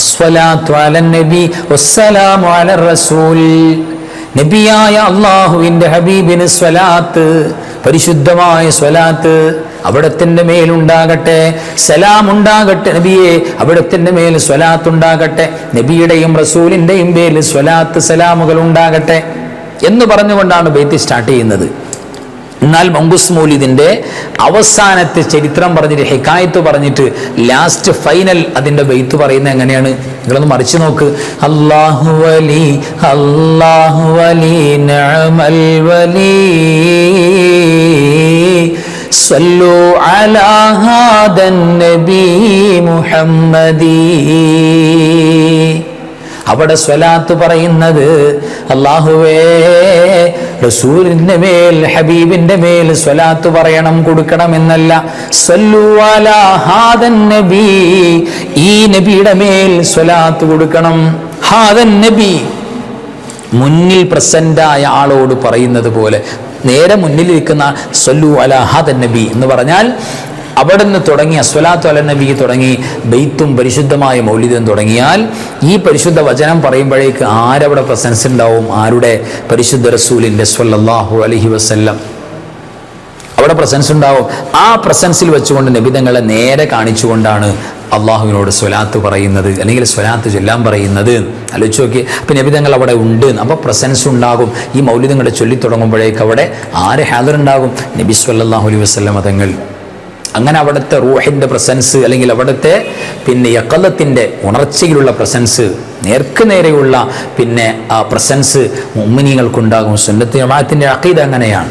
അസ്സലാത്തു അലൻ നബി വസ്സലാമു അലാ റസൂൽ, നബിയായ അള്ളാഹുവിൻ്റെ ഹബീബിന് സ്വലാത്ത്, പരിശുദ്ധമായ സ്വലാത്ത് അവിടത്തിൻ്റെ മേലുണ്ടാകട്ടെ, സലാം ഉണ്ടാകട്ടെ നബിയെ, അവിടത്തിൻ്റെ മേൽ സ്വലാത്ത് ഉണ്ടാകട്ടെ, നബിയുടെയും റസൂലിൻ്റെയും പേരിൽ സ്വലാത്ത് സലാമുകൾ ഉണ്ടാകട്ടെ എന്ന് പറഞ്ഞുകൊണ്ടാണ് ബൈത്ത് സ്റ്റാർട്ട് ചെയ്യുന്നത്. എന്നാൽ മങ്കുസ് മൗലിദിൻ്റെ അവസാനത്തെ ചരിത്രം പറഞ്ഞിട്ട് ഹിക്കായത്ത് പറഞ്ഞിട്ട് ലാസ്റ്റ് ഫൈനൽ അതിൻ്റെ ബൈത്ത് പറയുന്നത് എങ്ങനെയാണ്? നിങ്ങളൊന്ന് മറിച്ച് നോക്ക്. അല്ലാഹു വലി അല്ലാഹു വലി നിഅമൽ വലി സല്ലു അലാ ഹാദൻ നബി മുഹമ്മദി. അവിടെ സ്വലാത്ത് പറയുന്നത് അല്ലാഹുവേ റസൂലിന്റെ മേൽ ഹബീബിന്റെ മേൽ സ്വലാത്ത് പറയണം, കൊടുക്കണം എന്നല്ല. സല്ലു അലാ ഹാദൻ നബി, ഈ നബിയുടെ മേൽ സ്വലാത്ത് കൊടുക്കണം. ഹാദൻ നബി, മുന്നിൽ പ്രസന്റായ ആളോട് പറയുന്നത് പോലെ നേരെ മുന്നിലിരിക്കുന്ന സല്ലു അലാ ഹാദൻ നബി എന്ന് പറഞ്ഞാൽ അവിടെ നിന്ന് തുടങ്ങി അസ്വലാത്തു അല നബി തുടങ്ങി ബൈത്തും പരിശുദ്ധമായ മൗലിദും തുടങ്ങിയാൽ ഈ പരിശുദ്ധ വചനം പറയുമ്പോഴേക്ക് ആരവിടെ പ്രസൻസ് ഉണ്ടാവും? ആരുടെ? പരിശുദ്ധ റസൂലിൻ്റെ സ്വല്ലല്ലാഹു അലൈഹി വസല്ലം അവിടെ പ്രസൻസ് ഉണ്ടാവും. ആ പ്രസൻസിൽ വെച്ചുകൊണ്ട് നബിതങ്ങളെ നേരെ കാണിച്ചുകൊണ്ടാണ് അള്ളാഹുവിനോട് സ്വലാത്ത് പറയുന്നത് അല്ലെങ്കിൽ സ്വലാത്ത് ചൊല്ലാൻ പറയുന്നത്. ആലോചിച്ച് നോക്കി. അപ്പം നബിതങ്ങൾ അവിടെ ഉണ്ട്, അപ്പോൾ പ്രസൻസ് ഉണ്ടാകും. ഈ മൗലിദങ്ങളെ ചൊല്ലിത്തുടങ്ങുമ്പോഴേക്ക് അവിടെ ആര് ഹാജറുണ്ടാകും? നബി സ്വല്ലല്ലാഹു അലൈഹി വസല്ലം തങ്ങൾ. അങ്ങനെ അവിടുത്തെ റൂഹിൻ്റെ പ്രസൻസ് അല്ലെങ്കിൽ അവിടുത്തെ പിന്നെ യഖലത്തിൻ്റെ ഉണർച്ചയിലുള്ള പ്രസൻസ്, നേർക്ക് നേരെയുള്ള പിന്നെ ആ പ്രസൻസ് മുഅ്മിനീങ്ങൾക്കുണ്ടാകും. സുന്നത്ത് ജമാഅത്തിൻ്റെ അഖീദ അങ്ങനെയാണ്.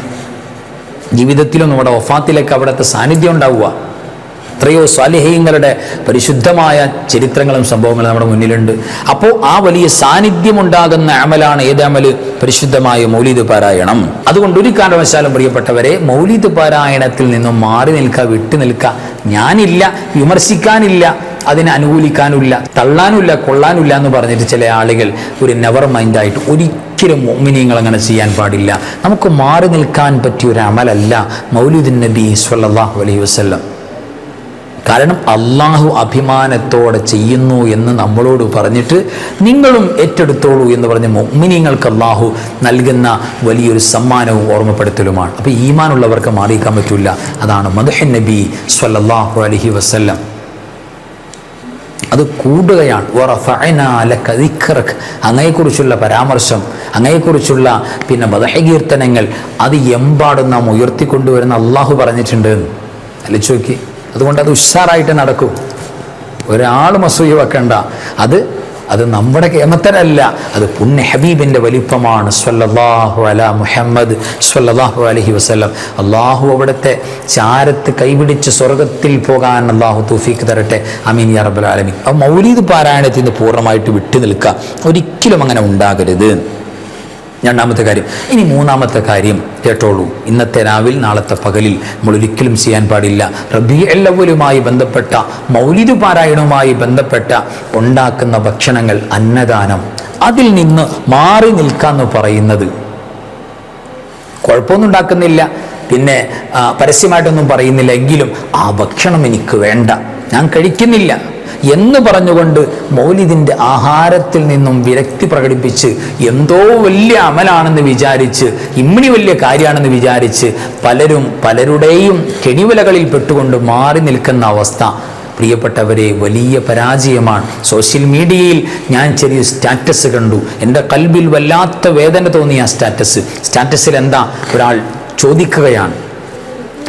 ജീവിതത്തിലും നമ്മുടെ വഫാത്തിലേക്ക് അവിടുത്തെ സാന്നിധ്യം ഉണ്ടാവുക. എത്രയോ സ്വാലിഹീങ്ങളുടെ പരിശുദ്ധമായ ചരിത്രങ്ങളും സംഭവങ്ങളും നമ്മുടെ മുന്നിലുണ്ട്. അപ്പോൾ ആ വലിയ സാന്നിധ്യം ഉണ്ടാകുന്ന അമലാണ് ഏത് അമല്? പരിശുദ്ധമായ മൗലിദ് പാരായണം. അതുകൊണ്ട് ഒരു കാരണവശാലും പ്രിയപ്പെട്ടവരെ മൗലിദ് പാരായണത്തിൽ നിന്നും മാറി നിൽക്കുക, വിട്ടു നിൽക്കുക. ഞാനില്ല, വിമർശിക്കാനില്ല, അതിനെ അനുകൂലിക്കാനുമില്ല, തള്ളാനുമില്ല, കൊള്ളാനുമില്ല എന്ന് പറഞ്ഞിട്ട് ചില ആളുകൾ ഒരു നെവർ മൈൻഡായിട്ട് ഒരിക്കലും മുഅ്മിനീങ്ങൾ അങ്ങനെ ചെയ്യാൻ പാടില്ല. നമുക്ക് മാറി നിൽക്കാൻ പറ്റിയ ഒരു അമലല്ല മൗലിദുൻ നബി സ്വല്ലല്ലാഹു അലൈഹി വസല്ലം. കാരണം അള്ളാഹു അഭിമാനത്തോടെ ചെയ്യുന്നു എന്ന് നമ്മളോട് പറഞ്ഞിട്ട് നിങ്ങളും ഏറ്റെടുത്തോളൂ എന്ന് പറഞ്ഞ് മുഅ്മിനീങ്ങൾക്ക് അള്ളാഹു നൽകുന്ന വലിയൊരു സമ്മാനവും ഓർമ്മപ്പെടുത്തലുമാണ്. അപ്പോൾ ഈമാനുള്ളവർക്ക് മാറിയിരിക്കാൻ പറ്റില്ല. അതാണ് മദ്ഹുൻ നബി സ്വല്ലല്ലാഹു അലൈഹി വസല്ലം. അത് കൂടുകയാണ്. അങ്ങയെക്കുറിച്ചുള്ള പരാമർശം, അങ്ങയെക്കുറിച്ചുള്ള മദ്ഹ് അത് എമ്പാടും നാം ഉയർത്തിക്കൊണ്ടുവരുന്ന അള്ളാഹു പറഞ്ഞിട്ടുണ്ട്. ആലോചിച്ച് നോക്കി. അതുകൊണ്ട് അത് ഉഷാറായിട്ട് നടക്കും. ഒരാളും അസൂയ വെക്കണ്ട. അത് നമ്മുടെ കേമത്തരല്ല, അത് പുണ്യ ഹബീബിൻ്റെ വലിപ്പമാണ്. സ്വല്ലല്ലാഹു അലാ മുഹമ്മദ് സ്വല്ലല്ലാഹു അലൈഹി വസല്ലം. അള്ളാഹു അവിടുത്തെ ചാരത്ത് കൈപിടിച്ച് സ്വർഗത്തിൽ പോകാൻ അള്ളാഹു തൗഫീഖ് തരട്ടെ. ആമീൻ യാ റബ്ബൽ ആലമീൻ. അപ്പോൾ മൗലീദ് പാരായണത്തിൽ നിന്ന് പൂർണ്ണമായിട്ട് വിട്ടു നിൽക്കുക, ഒരിക്കലും അങ്ങനെ ഉണ്ടാകരുത്. രണ്ടാമത്തെ കാര്യം. ഇനി മൂന്നാമത്തെ കാര്യം കേട്ടോളൂ. ഇന്നത്തെ രാവിൽ നാളത്തെ പകലിൽ നമ്മൾ ഒരിക്കലും ചെയ്യാൻ പാടില്ല റബീഉൽ അവ്വലുമായി ബന്ധപ്പെട്ട മൗലിദ് പാരായണവുമായി ബന്ധപ്പെട്ട ഉണ്ടാക്കുന്ന ഭക്ഷണങ്ങൾ, അന്നദാനം, അതിൽ നിന്ന് മാറി നിൽക്കാന്ന് പറയുന്നത്. കുഴപ്പമൊന്നും ഉണ്ടാക്കുന്നില്ല, പരസ്യമായിട്ടൊന്നും പറയുന്നില്ല, എങ്കിലും ആ ഭക്ഷണം എനിക്ക് വേണ്ട, ഞാൻ കഴിക്കുന്നില്ല എന്ന് പറഞ്ഞുകൊണ്ട് മൗലിദിൻ്റെ ആഹാരത്തിൽ നിന്നും വിരക്തി പ്രകടിപ്പിച്ച് എന്തോ വലിയ അമലാണെന്ന് വിചാരിച്ച്, ഇമ്മിണി വലിയ കാര്യമാണെന്ന് വിചാരിച്ച് പലരുടെയും കെണിവലകളിൽ പെട്ടുകൊണ്ട് മാറി നിൽക്കുന്ന അവസ്ഥ പ്രിയപ്പെട്ടവരെ വലിയ പരാജയമാണ്. സോഷ്യൽ മീഡിയയിൽ ഞാൻ ചെറിയ സ്റ്റാറ്റസ് കണ്ടു. എൻ്റെ കൽബിൽ വല്ലാത്ത വേദന തോന്നിയ സ്റ്റാറ്റസിൽ എന്താ, ഒരാൾ ചോദിക്കുകയാണ്,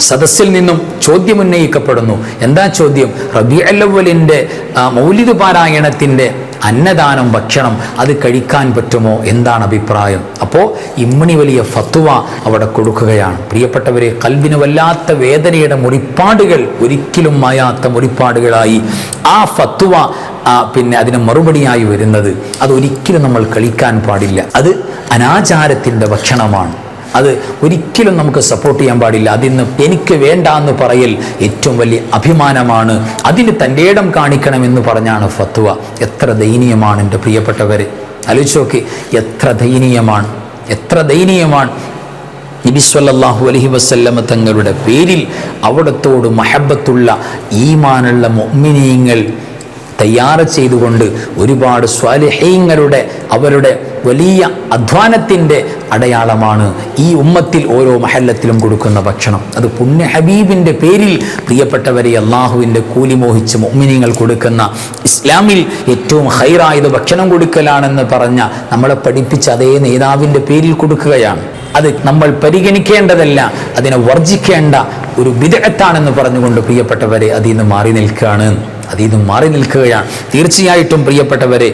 സദസ്സിൽ നിന്നും ചോദ്യം ഉന്നയിക്കപ്പെടുന്നു. എന്താ ചോദ്യം? റബീഉൽ അവ്വലിൻ്റെ മൗലിദ് പാരായണത്തിൻ്റെ അന്നദാനം, ഭക്ഷണം അത് കഴിക്കാൻ പറ്റുമോ, എന്താണ് അഭിപ്രായം? അപ്പോൾ ഇമ്മിണി വലിയ ഫത്വ അവിടെ കൊടുക്കുകയാണ്. പ്രിയപ്പെട്ടവരെ, കൽബിന് വല്ലാത്ത വേദനയുടെ മുറിപ്പാടുകൾ, ഒരിക്കലും മായാത്ത മുറിപ്പാടുകളായി ആ ഫത്വ അതിന് മറുപടിയായി വരുന്നത്, അതൊരിക്കലും നമ്മൾ കഴിക്കാൻ പാടില്ല. അത് അനാചാരത്തിൻ്റെ ഭക്ഷണമാണ്. അത് ഒരിക്കലും നമുക്ക് സപ്പോർട്ട് ചെയ്യാൻ പാടില്ല. അതിന്ന് എനിക്ക് വേണ്ട എന്ന് പറയൽ ഏറ്റവും വലിയ അഭിമാനമാണ്. അതിന് തൻ്റെ ഇടം കാണിക്കണമെന്ന് പറഞ്ഞാണ് ഫത്വ. എത്ര ദയനീയമാണ് എൻ്റെ പ്രിയപ്പെട്ടവരെ, ആലോചിച്ച് നോക്കി. എത്ര ദയനീയമാണ്. നബി സല്ലല്ലാഹു അലൈഹി വസല്ലമ തങ്ങളുടെ പേരിൽ അവിടത്തോട് മഹബത്തുള്ള ഈമാനുള്ള മുഅ്മിനീങ്ങൾ തയ്യാറ് ചെയ്തുകൊണ്ട് ഒരുപാട് സ്വാലിഹീങ്ങളുടെ അവരുടെ വലിയ അധ്വാനത്തിൻ്റെ അടയാളമാണ് ഈ ഉമ്മത്തിൽ ഓരോ മഹല്ലത്തിലും കൊടുക്കുന്ന ഭക്ഷണം. അത് പുണ്യ ഹബീബിൻ്റെ പേരിൽ പ്രിയപ്പെട്ടവരെ അള്ളാഹുവിൻ്റെ കൂലി മോഹിച്ച് മുഅ്മിനീങ്ങൾ കൊടുക്കുന്ന, ഇസ്ലാമിൽ ഏറ്റവും ഹൈറായത് ഭക്ഷണം കൊടുക്കലാണെന്ന് പറഞ്ഞ നമ്മളെ പഠിപ്പിച്ച അതേ നേതാവിൻ്റെ പേരിൽ കൊടുക്കുകയാണ്. അത് നമ്മൾ പരിഗണിക്കേണ്ടതല്ല, അതിനെ വർജിക്കേണ്ട ഒരു ബിദ്അത്താണെന്ന് പറഞ്ഞുകൊണ്ട് പ്രിയപ്പെട്ടവരെ അതിൽ നിന്ന് മാറി നിൽക്കുകയാണ്. തീർച്ചയായിട്ടും പ്രിയപ്പെട്ടവരെ,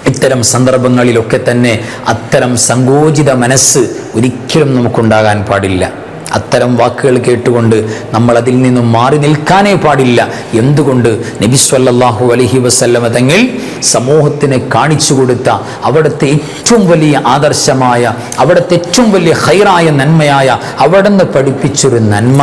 ഇത്തരം സന്ദർഭങ്ങളിലൊക്കെ തന്നെ അത്തരം സങ്കോചിത മനസ്സ് ഒരിക്കലും നമുക്കുണ്ടാകാൻ പാടില്ല. അത്തരം വാക്കുകൾ കേട്ടുകൊണ്ട് നമ്മൾ അതിൽ നിന്നും മാറി നിൽക്കാനേ പാടില്ല. എന്തുകൊണ്ട്? നബി സല്ലല്ലാഹു അലൈഹി വസല്ലമ തങ്ങൾ സമൂഹത്തിന് കാണിച്ചു കൊടുത്ത അവിടുത്തെ ഏറ്റവും വലിയ ആദർശമായ, അവിടുത്തെ ഏറ്റവും വലിയ ഖൈറായ നന്മയായ, അവിടുന്ന് പഠിപ്പിച്ചൊരു നന്മ,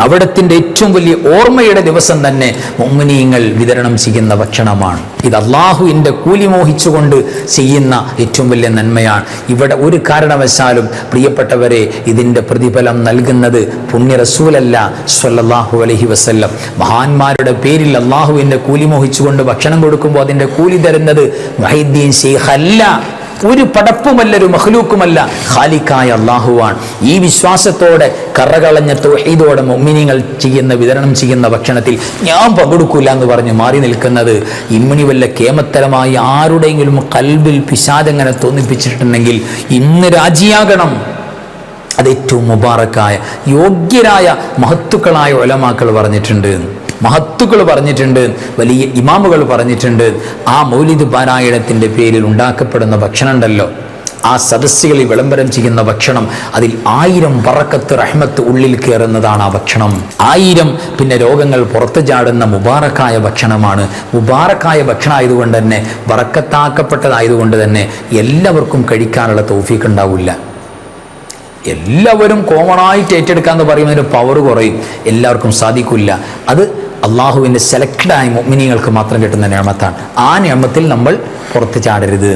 അവിടത്തിൻ്റെ ഏറ്റവും വലിയ ഓർമ്മയുടെ ദിവസം തന്നെ മുഅ്മിനീങ്ങൾ വിതരണം ചെയ്യുന്ന ഭക്ഷണമാണ്. ഇത് അള്ളാഹുവിൻ്റെ കൂലി മോഹിച്ചുകൊണ്ട് ചെയ്യുന്ന ഏറ്റവും വലിയ നന്മയാണ്. ഇവിടെ ഒരു കാരണവശാലും പ്രിയപ്പെട്ടവരെ ഇതിൻ്റെ പ്രതിഫലം നൽകുന്നത് പുണ്യ റസൂലല്ല സ്വല്ലല്ലാഹു അലൈഹി വസല്ലം. മഹാന്മാരുടെ പേരിൽ അള്ളാഹുവിൻ്റെ കൂലി മോഹിച്ചുകൊണ്ട് ഭക്ഷണം കൊടുക്കുമ്പോൾ അതിൻ്റെ കൂലി തരുന്നത് മുഹൈദ്ദീൻ ശൈഖ് അല്ല, ഒരു പടപ്പുമല്ല, ഒരു മഖ്ലൂക്കുമല്ല, ഖാലിഖായ അള്ളാഹുവാണ്. ഈ വിശ്വാസത്തോടെ കറകളഞ്ഞ തൗഹീദോടെ മുഅ്മിനീങ്ങൾ വിതരണം ചെയ്യുന്ന ഭക്ഷണത്തിൽ ഞാൻ പങ്കെടുക്കില്ല എന്ന് പറഞ്ഞ് മാറി നിൽക്കുന്നത് ഇമ്മിണി വല്ല കേമത്തരമായി ആരുടെയെങ്കിലും കൽബിൽ പിശാചങ്ങനെ തോന്നിപ്പിച്ചിട്ടുണ്ടെങ്കിൽ ഇന്ന് രാജിയാകണം. അത് ഏറ്റവും മുബാറക്കായ, യോഗ്യരായ, മഹത്തുക്കളായ ഉലമാക്കൾ പറഞ്ഞിട്ടുണ്ട്, വലിയ ഇമാമുകൾ പറഞ്ഞിട്ടുണ്ട്. ആ മൗലിദ് പാരായണത്തിൻ്റെ പേരിൽ ഉണ്ടാക്കപ്പെടുന്ന ഭക്ഷണം ഉണ്ടല്ലോ, ആ സദസ്സുകളിൽ വിളംബരം ചെയ്യുന്ന ഭക്ഷണം, അതിൽ 1000 ബറക്കത്ത് റഹ്മത്ത് ഉള്ളിൽ കയറുന്നതാണ് ആ ഭക്ഷണം. 1000 പിന്നെ രോഗങ്ങൾ പുറത്തു ചാടുന്ന മുബാറക്കായ ഭക്ഷണമാണ്. മുബാറക്കായ ഭക്ഷണം ആയതുകൊണ്ട് തന്നെ, ബറക്കത്താക്കപ്പെട്ടതായതുകൊണ്ട് തന്നെ എല്ലാവർക്കും കഴിക്കാനുള്ള തൗഫീഖ് ഉണ്ടാവില്ല. എല്ലാവരും കോമണായിട്ട് ഏറ്റെടുക്കാന്ന് പറയുന്നതിന് പവർ കുറയും, എല്ലാവർക്കും സാധിക്കില്ല. അത് അള്ളാഹുവിൻ്റെ സെലക്റ്റഡായ മുഅ്മിനീങ്ങൾക്ക് മാത്രം കിട്ടുന്ന നിഅമത്താണ്. ആ നിഅമത്തിൽ നമ്മൾ പുറത്ത് ചാടരുത്.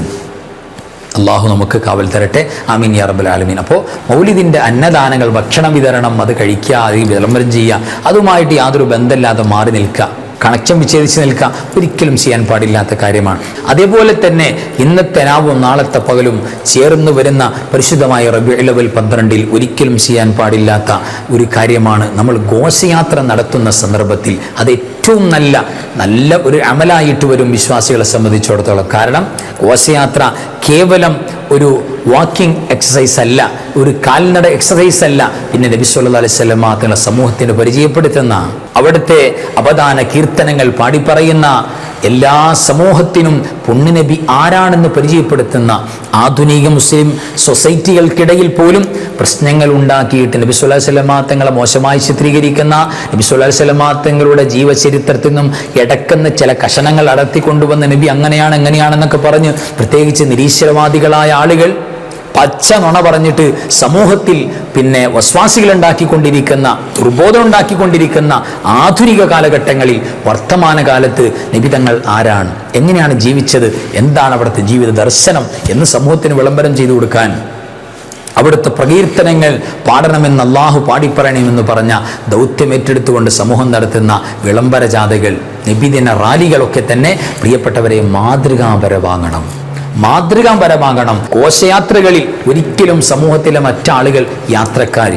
അള്ളാഹു നമുക്ക് കാവൽ തരട്ടെ. ആമീൻ യാ റബ്ബൽ ആലമീൻ. അപ്പോൾ മൗലിദിൻ്റെ അന്നദാനങ്ങൾ, ഭക്ഷണ വിതരണം, അത് കഴിക്കുക, അത് വിളംബരം ചെയ്യുക, അതുമായിട്ട് യാതൊരു ബന്ധമില്ലാതെ മാറി നിൽക്കുക, കണക്ഷൻ വിച്ഛേദിച്ച് നിൽക്കുക, ഒരിക്കലും ചെയ്യാൻ പാടില്ലാത്ത കാര്യമാണ്. അതേപോലെ തന്നെ ഇന്നത്തെ രാവും നാളത്തെ പകലും ചേർന്ന് വരുന്ന പരിശുദ്ധമായ റബീഉൽ അവ്വൽ 12 ഒരിക്കലും ചെയ്യാൻ പാടില്ലാത്ത ഒരു കാര്യമാണ് നമ്മൾ ഘോഷയാത്ര നടത്തുന്ന സന്ദർഭത്തിൽ അത് ഏറ്റവും നല്ല ഒരു അമലായിട്ട് വരും വിശ്വാസികളെ സംബന്ധിച്ചിടത്തോളം. കാരണം ഘോഷയാത്ര കേവലം ഒരു വാക്കിംഗ് എക്സസൈസ് അല്ല, ഒരു കാൽനട എക്സസൈസ് അല്ല. പിന്നെ നബി സല്ലല്ലാഹു അലൈഹി വസല്ലം തങ്ങളുടെ സമൂഹത്തിന് പരിചയപ്പെടുത്തുന്ന, അവിടുത്തെ അപദാന കീർത്തനങ്ങൾ പാടിപ്പറയുന്ന, എല്ലാ സമൂഹത്തിനും പുണ്യനബി ആരാണെന്ന് പരിചയപ്പെടുത്തുന്ന, ആധുനിക മുസ്ലിം സൊസൈറ്റികൾക്കിടയിൽ പോലും പ്രശ്നങ്ങൾ ഉണ്ടാക്കിയിട്ട് നബി സല്ലല്ലാഹു അലൈഹി വസല്ലം തങ്ങളെ മോശമായി ചിത്രീകരിക്കുന്ന, നബി സല്ലല്ലാഹു അലൈഹി വസല്ലം തങ്ങളുടെ ജീവചരിത്രത്തിൽ നിന്നും എടക്കുന്ന ചില കഷണങ്ങൾ അടർത്തിക്കൊണ്ടുവന്ന നബി അങ്ങനെയാണ് എങ്ങനെയാണെന്നൊക്കെ പറഞ്ഞ്, പ്രത്യേകിച്ച് നിരീശ്വരവാദികളായ ആളുകൾ പച്ച നുണ പറഞ്ഞിട്ട് സമൂഹത്തിൽ പിന്നെ വസ്വാസികൾ ഉണ്ടാക്കിക്കൊണ്ടിരിക്കുന്ന, ദുർബോധം ഉണ്ടാക്കിക്കൊണ്ടിരിക്കുന്ന ആധുനിക കാലഘട്ടങ്ങളിൽ വർത്തമാനകാലത്ത് നബി തങ്ങൾ ആരാണ്, എങ്ങനെയാണ് ജീവിച്ചത്, എന്താണ് അവിടുത്തെ ജീവിത ദർശനം എന്ന് സമൂഹത്തിന് വിളംബരം ചെയ്തു കൊടുക്കാൻ, അവിടുത്തെ പ്രകീർത്തനങ്ങൾ പാടണമെന്ന്, അള്ളാഹു പാടിപ്പറയണമെന്ന് പറഞ്ഞ ദൗത്യം ഏറ്റെടുത്തുകൊണ്ട് സമൂഹം നടത്തുന്ന വിളംബര ജാഥകൾ, നബിദിന റാലികളൊക്കെ തന്നെ പ്രിയപ്പെട്ടവരെ മാതൃകാപരമാകണം. ഘോഷയാത്രകളിൽ ഒരിക്കലും സമൂഹത്തിലെ മറ്റാളുകൾ യാത്രക്കാർ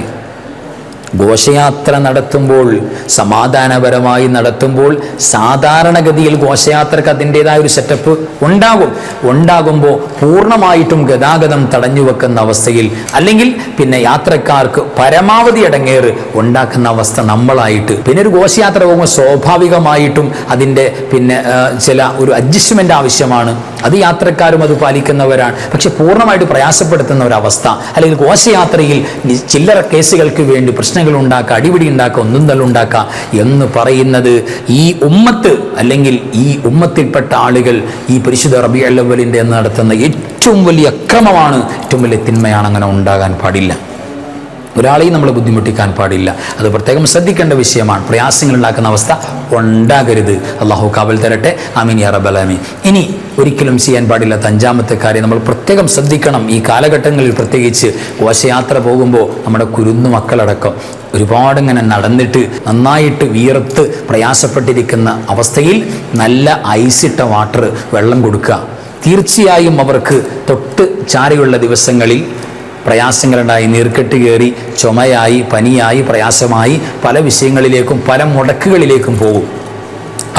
ഘോഷയാത്ര നടത്തുമ്പോൾ, സമാധാനപരമായി നടത്തുമ്പോൾ, സാധാരണഗതിയിൽ ഘോഷയാത്രക്ക് അതിൻ്റെതായ ഒരു സെറ്റപ്പ് ഉണ്ടാകുമ്പോൾ പൂർണ്ണമായിട്ടും ഗതാഗതം തടഞ്ഞു വെക്കുന്ന അവസ്ഥയിൽ, അല്ലെങ്കിൽ പിന്നെ യാത്രക്കാർക്ക് പരമാവധി ഇടങ്ങേറ് ഉണ്ടാക്കുന്ന അവസ്ഥ നമ്മളായിട്ട്, പിന്നെ ഒരു ഘോഷയാത്ര പോകുമ്പോൾ സ്വാഭാവികമായിട്ടും അതിൻ്റെ പിന്നെ ചില ഒരു അഡ്ജസ്റ്റ്മെൻ്റ് ആവശ്യമാണ്. അത് യാത്രക്കാരും അത് പാലിക്കുന്നവരാണ്. പക്ഷെ പൂർണ്ണമായിട്ട് പ്രയാസപ്പെടുത്തുന്ന ഒരവസ്ഥ, അല്ലെങ്കിൽ ഘോഷയാത്രയിൽ ചില്ലറ കേസുകൾക്ക് വേണ്ടി പ്രശ്നങ്ങൾ ഉണ്ടാക്കുക, അടിപിടി ഉണ്ടാക്കുക, ഒന്നും തള്ളുണ്ടാക്കുക എന്ന് പറയുന്നത് ഈ ഉമ്മത്ത്, അല്ലെങ്കിൽ ഈ ഉമ്മത്തിൽപ്പെട്ട ആളുകൾ ഈ പരിശുദ്ധ റബീഉൽ അവ്വലിൻ്റെ നടത്തുന്ന ഏറ്റവും വലിയ അക്രമമാണ്, ഏറ്റവും വലിയ തിന്മയാണ്. അങ്ങനെ ഉണ്ടാകാൻ പാടില്ല. ഒരാളെയും നമ്മൾ ബുദ്ധിമുട്ടിക്കാൻ പാടില്ല. അത് പ്രത്യേകം ശ്രദ്ധിക്കേണ്ട വിഷയമാണ്. പ്രയാസങ്ങൾ ഉണ്ടാക്കുന്ന അവസ്ഥ ഉണ്ടാകരുത്. അള്ളാഹു കാവൽ തരട്ടെ. ആമീൻ യാ റബ്ബൽ ആലമീൻ. ഇനി ഒരിക്കലും ചെയ്യാൻ പാടില്ലാത്ത 5ാമത്തെ കാര്യം നമ്മൾ പ്രത്യേകം ശ്രദ്ധിക്കണം. ഈ കാലഘട്ടങ്ങളിൽ പ്രത്യേകിച്ച് ഘോഷയാത്ര പോകുമ്പോൾ നമ്മുടെ കുരുന്നു മക്കളടക്കം ഒരുപാടിങ്ങനെ നടന്നിട്ട് നന്നായിട്ട് വിയർത്ത് പ്രയാസപ്പെട്ടിരിക്കുന്ന അവസ്ഥയിൽ നല്ല ഐസിട്ട വാട്ടർ, വെള്ളം കൊടുക്കുക. തീർച്ചയായും അവർക്ക് തൊട്ട് ചാരിയുള്ള ദിവസങ്ങളിൽ പ്രയാസങ്ങളുണ്ടായി, നീർക്കെട്ട് കയറി, ചുമയായി, പനിയായി, പ്രയാസമായി, പല വിഷയങ്ങളിലേക്കും പല മുടക്കുകളിലേക്കും പോകും.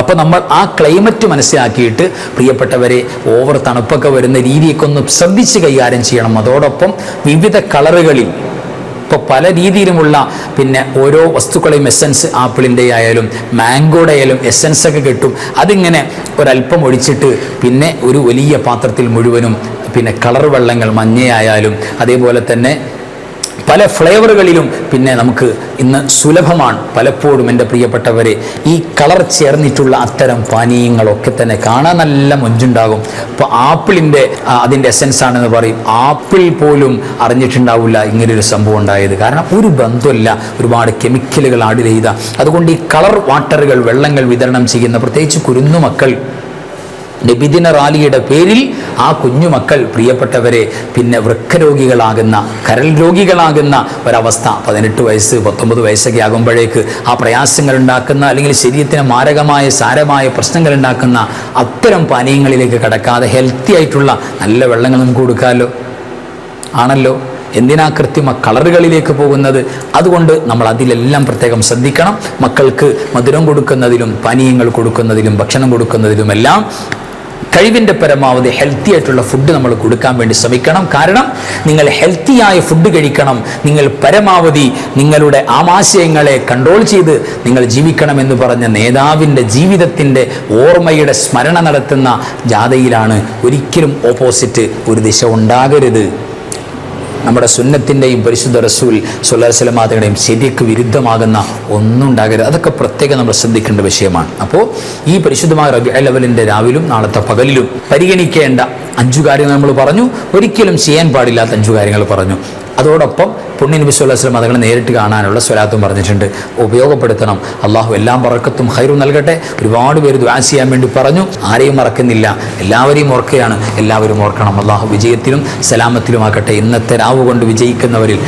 അപ്പോൾ നമ്മൾ ആ ക്ലൈമറ്റ് മനസ്സിലാക്കിയിട്ട് പ്രിയപ്പെട്ടവരെ ഓവർ തണുപ്പൊക്കെ വരുന്ന രീതിയൊക്കെ ഒന്ന് ശ്രദ്ധിച്ച് കൈകാര്യം ചെയ്യണം. അതോടൊപ്പം വിവിധ കളറുകളിൽ, ഇപ്പോൾ പല രീതിയിലുമുള്ള പിന്നെ ഓരോ വസ്തുക്കളെയും എസൻസ്, ആപ്പിളിൻ്റെ ആയാലും മാംഗോയുടെ ആയാലും എസൻസൊക്കെ കിട്ടും. അതിങ്ങനെ ഒരല്പം ഒഴിച്ചിട്ട് പിന്നെ ഒരു വലിയ പാത്രത്തിൽ മുഴുവനും പിന്നെ കളർ വെള്ളങ്ങൾ, മഞ്ഞയായാലും അതേപോലെ തന്നെ പല ഫ്ലേവറുകളിലും പിന്നെ നമുക്ക് ഇന്ന് സുലഭമാണ്. പലപ്പോഴും എൻ്റെ പ്രിയപ്പെട്ടവരെ ഈ കളർ ചേർന്നിട്ടുള്ള അത്തരം പാനീയങ്ങളൊക്കെ തന്നെ കാണാൻ നല്ല മൊഞ്ചുണ്ടാകും. ഇപ്പോൾ ആപ്പിളിൻ്റെ അതിൻ്റെ എസൻസ് ആണെന്ന് പറയും. ആപ്പിൾ പോലും അറിഞ്ഞിട്ടുണ്ടാവില്ല ഇങ്ങനൊരു സംഭവം ഉണ്ടായത്. കാരണം ഒരു ബന്ധമില്ല, ഒരുപാട് കെമിക്കലുകൾ ആഡ് ചെയ്ത. അതുകൊണ്ട് ഈ കളർ വാട്ടറുകൾ, വെള്ളങ്ങൾ വിതരണം ചെയ്യുന്ന പ്രത്യേകിച്ച് കുരുന്നു മക്കൾ, നബിദിന റാലിയുടെ പേരിൽ ആ കുഞ്ഞുമക്കൾ പ്രിയപ്പെട്ടവരെ പിന്നെ വൃക്കരോഗികളാകുന്ന, കരൾ രോഗികളാകുന്ന ഒരവസ്ഥ, 18 വയസ്സ് 19 വയസ്സൊക്കെ ആകുമ്പോഴേക്ക് ആ പ്രയാസങ്ങൾ ഉണ്ടാക്കുന്ന, അല്ലെങ്കിൽ ശരീരത്തിന് മാരകമായ സാരമായ പ്രശ്നങ്ങൾ ഉണ്ടാക്കുന്ന അത്തരം പാനീയങ്ങളിലേക്ക് കടക്കാതെ ഹെൽത്തി ആയിട്ടുള്ള നല്ല വെള്ളങ്ങൾ നമുക്ക് കൊടുക്കാമല്ലോ, ആണല്ലോ. എന്തിനാ കൃത്രിമ കളറുകളിലേക്ക് പോകുന്നത്? അതുകൊണ്ട് നമ്മൾ അതിലെല്ലാം പ്രത്യേകം ശ്രദ്ധിക്കണം. മക്കൾക്ക് മധുരം കൊടുക്കുന്നതിലും പാനീയങ്ങൾ കൊടുക്കുന്നതിലും ഭക്ഷണം കൊടുക്കുന്നതിലുമെല്ലാം കഴിവിൻ്റെ പരമാവധി ഹെൽത്തി ആയിട്ടുള്ള ഫുഡ് നമ്മൾ കൊടുക്കാൻ വേണ്ടി ശ്രമിക്കണം. കാരണം നിങ്ങൾ ഹെൽത്തിയായ ഫുഡ് കഴിക്കണം. നിങ്ങൾ പരമാവധി നിങ്ങളുടെ ആമാശയങ്ങളെ കൺട്രോൾ ചെയ്ത് നിങ്ങൾ ജീവിക്കണമെന്ന് പറഞ്ഞ നേതാവിൻ്റെ ജീവിതത്തിൻ്റെ ഓർമ്മയുടെ സ്മരണ നടത്തുന്ന ജാഥയിലാണ്. ഒരിക്കലും ഓപ്പോസിറ്റ് ഒരു ദിശ ഉണ്ടാകരുത്. നമ്മുടെ സുന്നത്തിൻ്റെയും പരിശുദ്ധ റസൂൽ സ്വല്ലല്ലാഹു അലൈഹി വസല്ലം തങ്ങളുടെയും ശരിക്ക് വിരുദ്ധമാകുന്ന ഒന്നും ഉണ്ടാകരുത്. അതൊക്കെ പ്രത്യേകം നമ്മൾ ശ്രദ്ധിക്കേണ്ട വിഷയമാണ്. അപ്പോൾ ഈ പരിശുദ്ധമായ റബീഉൽ അവ്വലിൻ്റെ രാവിലും നാളത്തെ പകലിലും പരിഗണിക്കേണ്ട 5 കാര്യങ്ങൾ നമ്മൾ പറഞ്ഞു. ഒരിക്കലും ചെയ്യാൻ പാടില്ലാത്ത 5 കാര്യങ്ങൾ പറഞ്ഞു. അതോടൊപ്പം പുണ്യ നബി സ്വല്ലല്ലാഹു അലൈഹി വസല്ലം അതുങ്ങളെ നേരിട്ട് കാണാനുള്ള സ്വലാത്തും പറഞ്ഞിട്ടുണ്ട്. ഉപയോഗപ്പെടുത്തണം. അള്ളാഹു എല്ലാം ബറക്കത്തും ഖൈറും നൽകട്ടെ. ഒരുപാട് പേര് ദുആ ചെയ്യാൻ വേണ്ടി പറഞ്ഞു. ആരെയും മറക്കുന്നില്ല, എല്ലാവരെയും ഓർക്കുകയാണ്. എല്ലാവരും ഓർക്കണം. അള്ളാഹു വിജയത്തിലും സലാമത്തിലുമാക്കട്ടെ. ഇന്നത്തെ രാവ് കൊണ്ട് വിജയിക്കുന്നവരിൽ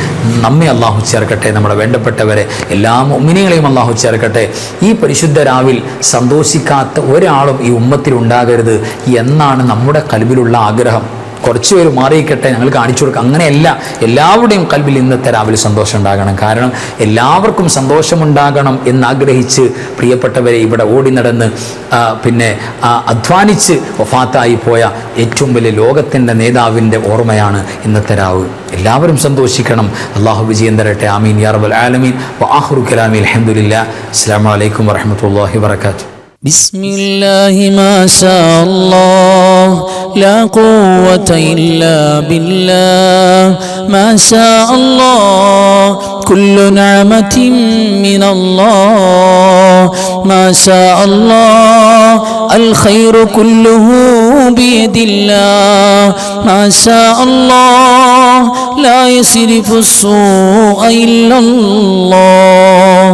നമ്മെ അള്ളാഹു ചേർക്കട്ടെ. നമ്മുടെ വേണ്ടപ്പെട്ടവരെ എല്ലാ മുഅ്മിനീങ്ങളെയും അള്ളാഹു ചേർക്കട്ടെ. ഈ പരിശുദ്ധ രാവിൽ സന്തോഷിക്കാത്ത ഒരാളും ഈ ഉമ്മത്തിൽ ഉണ്ടാകരുത് എന്നാണ് നമ്മുടെ കൽബിലുള്ള ആഗ്രഹം. കുറച്ച് പേര് മാറിയിക്കട്ടെ, ഞങ്ങൾ കാണിച്ചു കൊടുക്കുക, അങ്ങനെയല്ല. എല്ലാവരുടെയും കൽബിൽ ഇന്നത്തെ രാവിലെ സന്തോഷം ഉണ്ടാകണം. കാരണം എല്ലാവർക്കും സന്തോഷമുണ്ടാകണം എന്നാഗ്രഹിച്ച് പ്രിയപ്പെട്ടവരെ ഇവിടെ ഓടി നടന്ന് അധ്വാനിച്ച് വഫാത്തായി പോയ ഏറ്റവും വലിയ ലോകത്തിൻ്റെ നേതാവിൻ്റെ ഓർമ്മയാണ് ഇന്നത്തെ രാവ്. എല്ലാവരും സന്തോഷിക്കണം. അള്ളാഹു വിജയം തരട്ടെ. ആമീൻ യാ റബ്ബൽ ആലമീൻ. വആഖിറു കലാമി അൽഹംദുലില്ലാഹ്. അസ്സലാമു അലൈക്കും വറഹ്മത്തുള്ളാഹി വബറകാതുഹു. بسم الله ما شاء الله لا قوة إلا بالله ما شاء الله كل نعمة من الله ما شاء الله الخير كله بيد الله ما شاء الله لا يصرف السوء إلا الله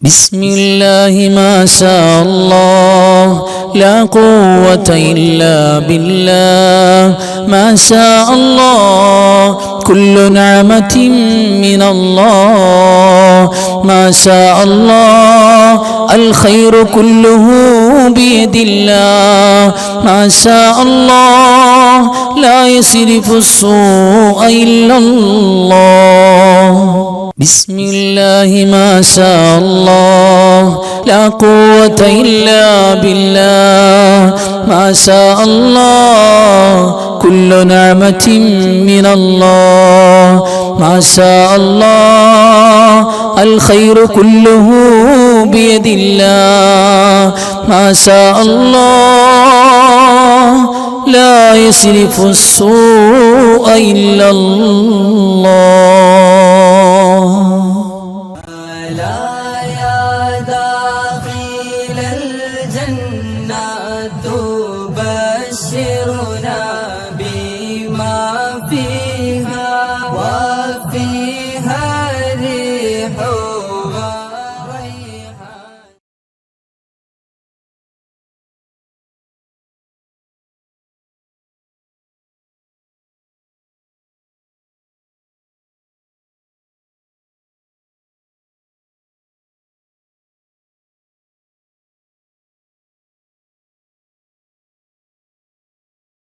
بسم الله ما شاء الله لا قوة إلا بالله ما شاء الله كل نعمة من الله ما شاء الله الخير كله بيد الله ما شاء الله لا يصرف السوء إلا الله بسم الله ما شاء الله لا قوة إلا بالله ما شاء الله كل نعمة من الله ما شاء الله الخير كله بيد الله ما شاء الله لا يصرف السوء إلا الله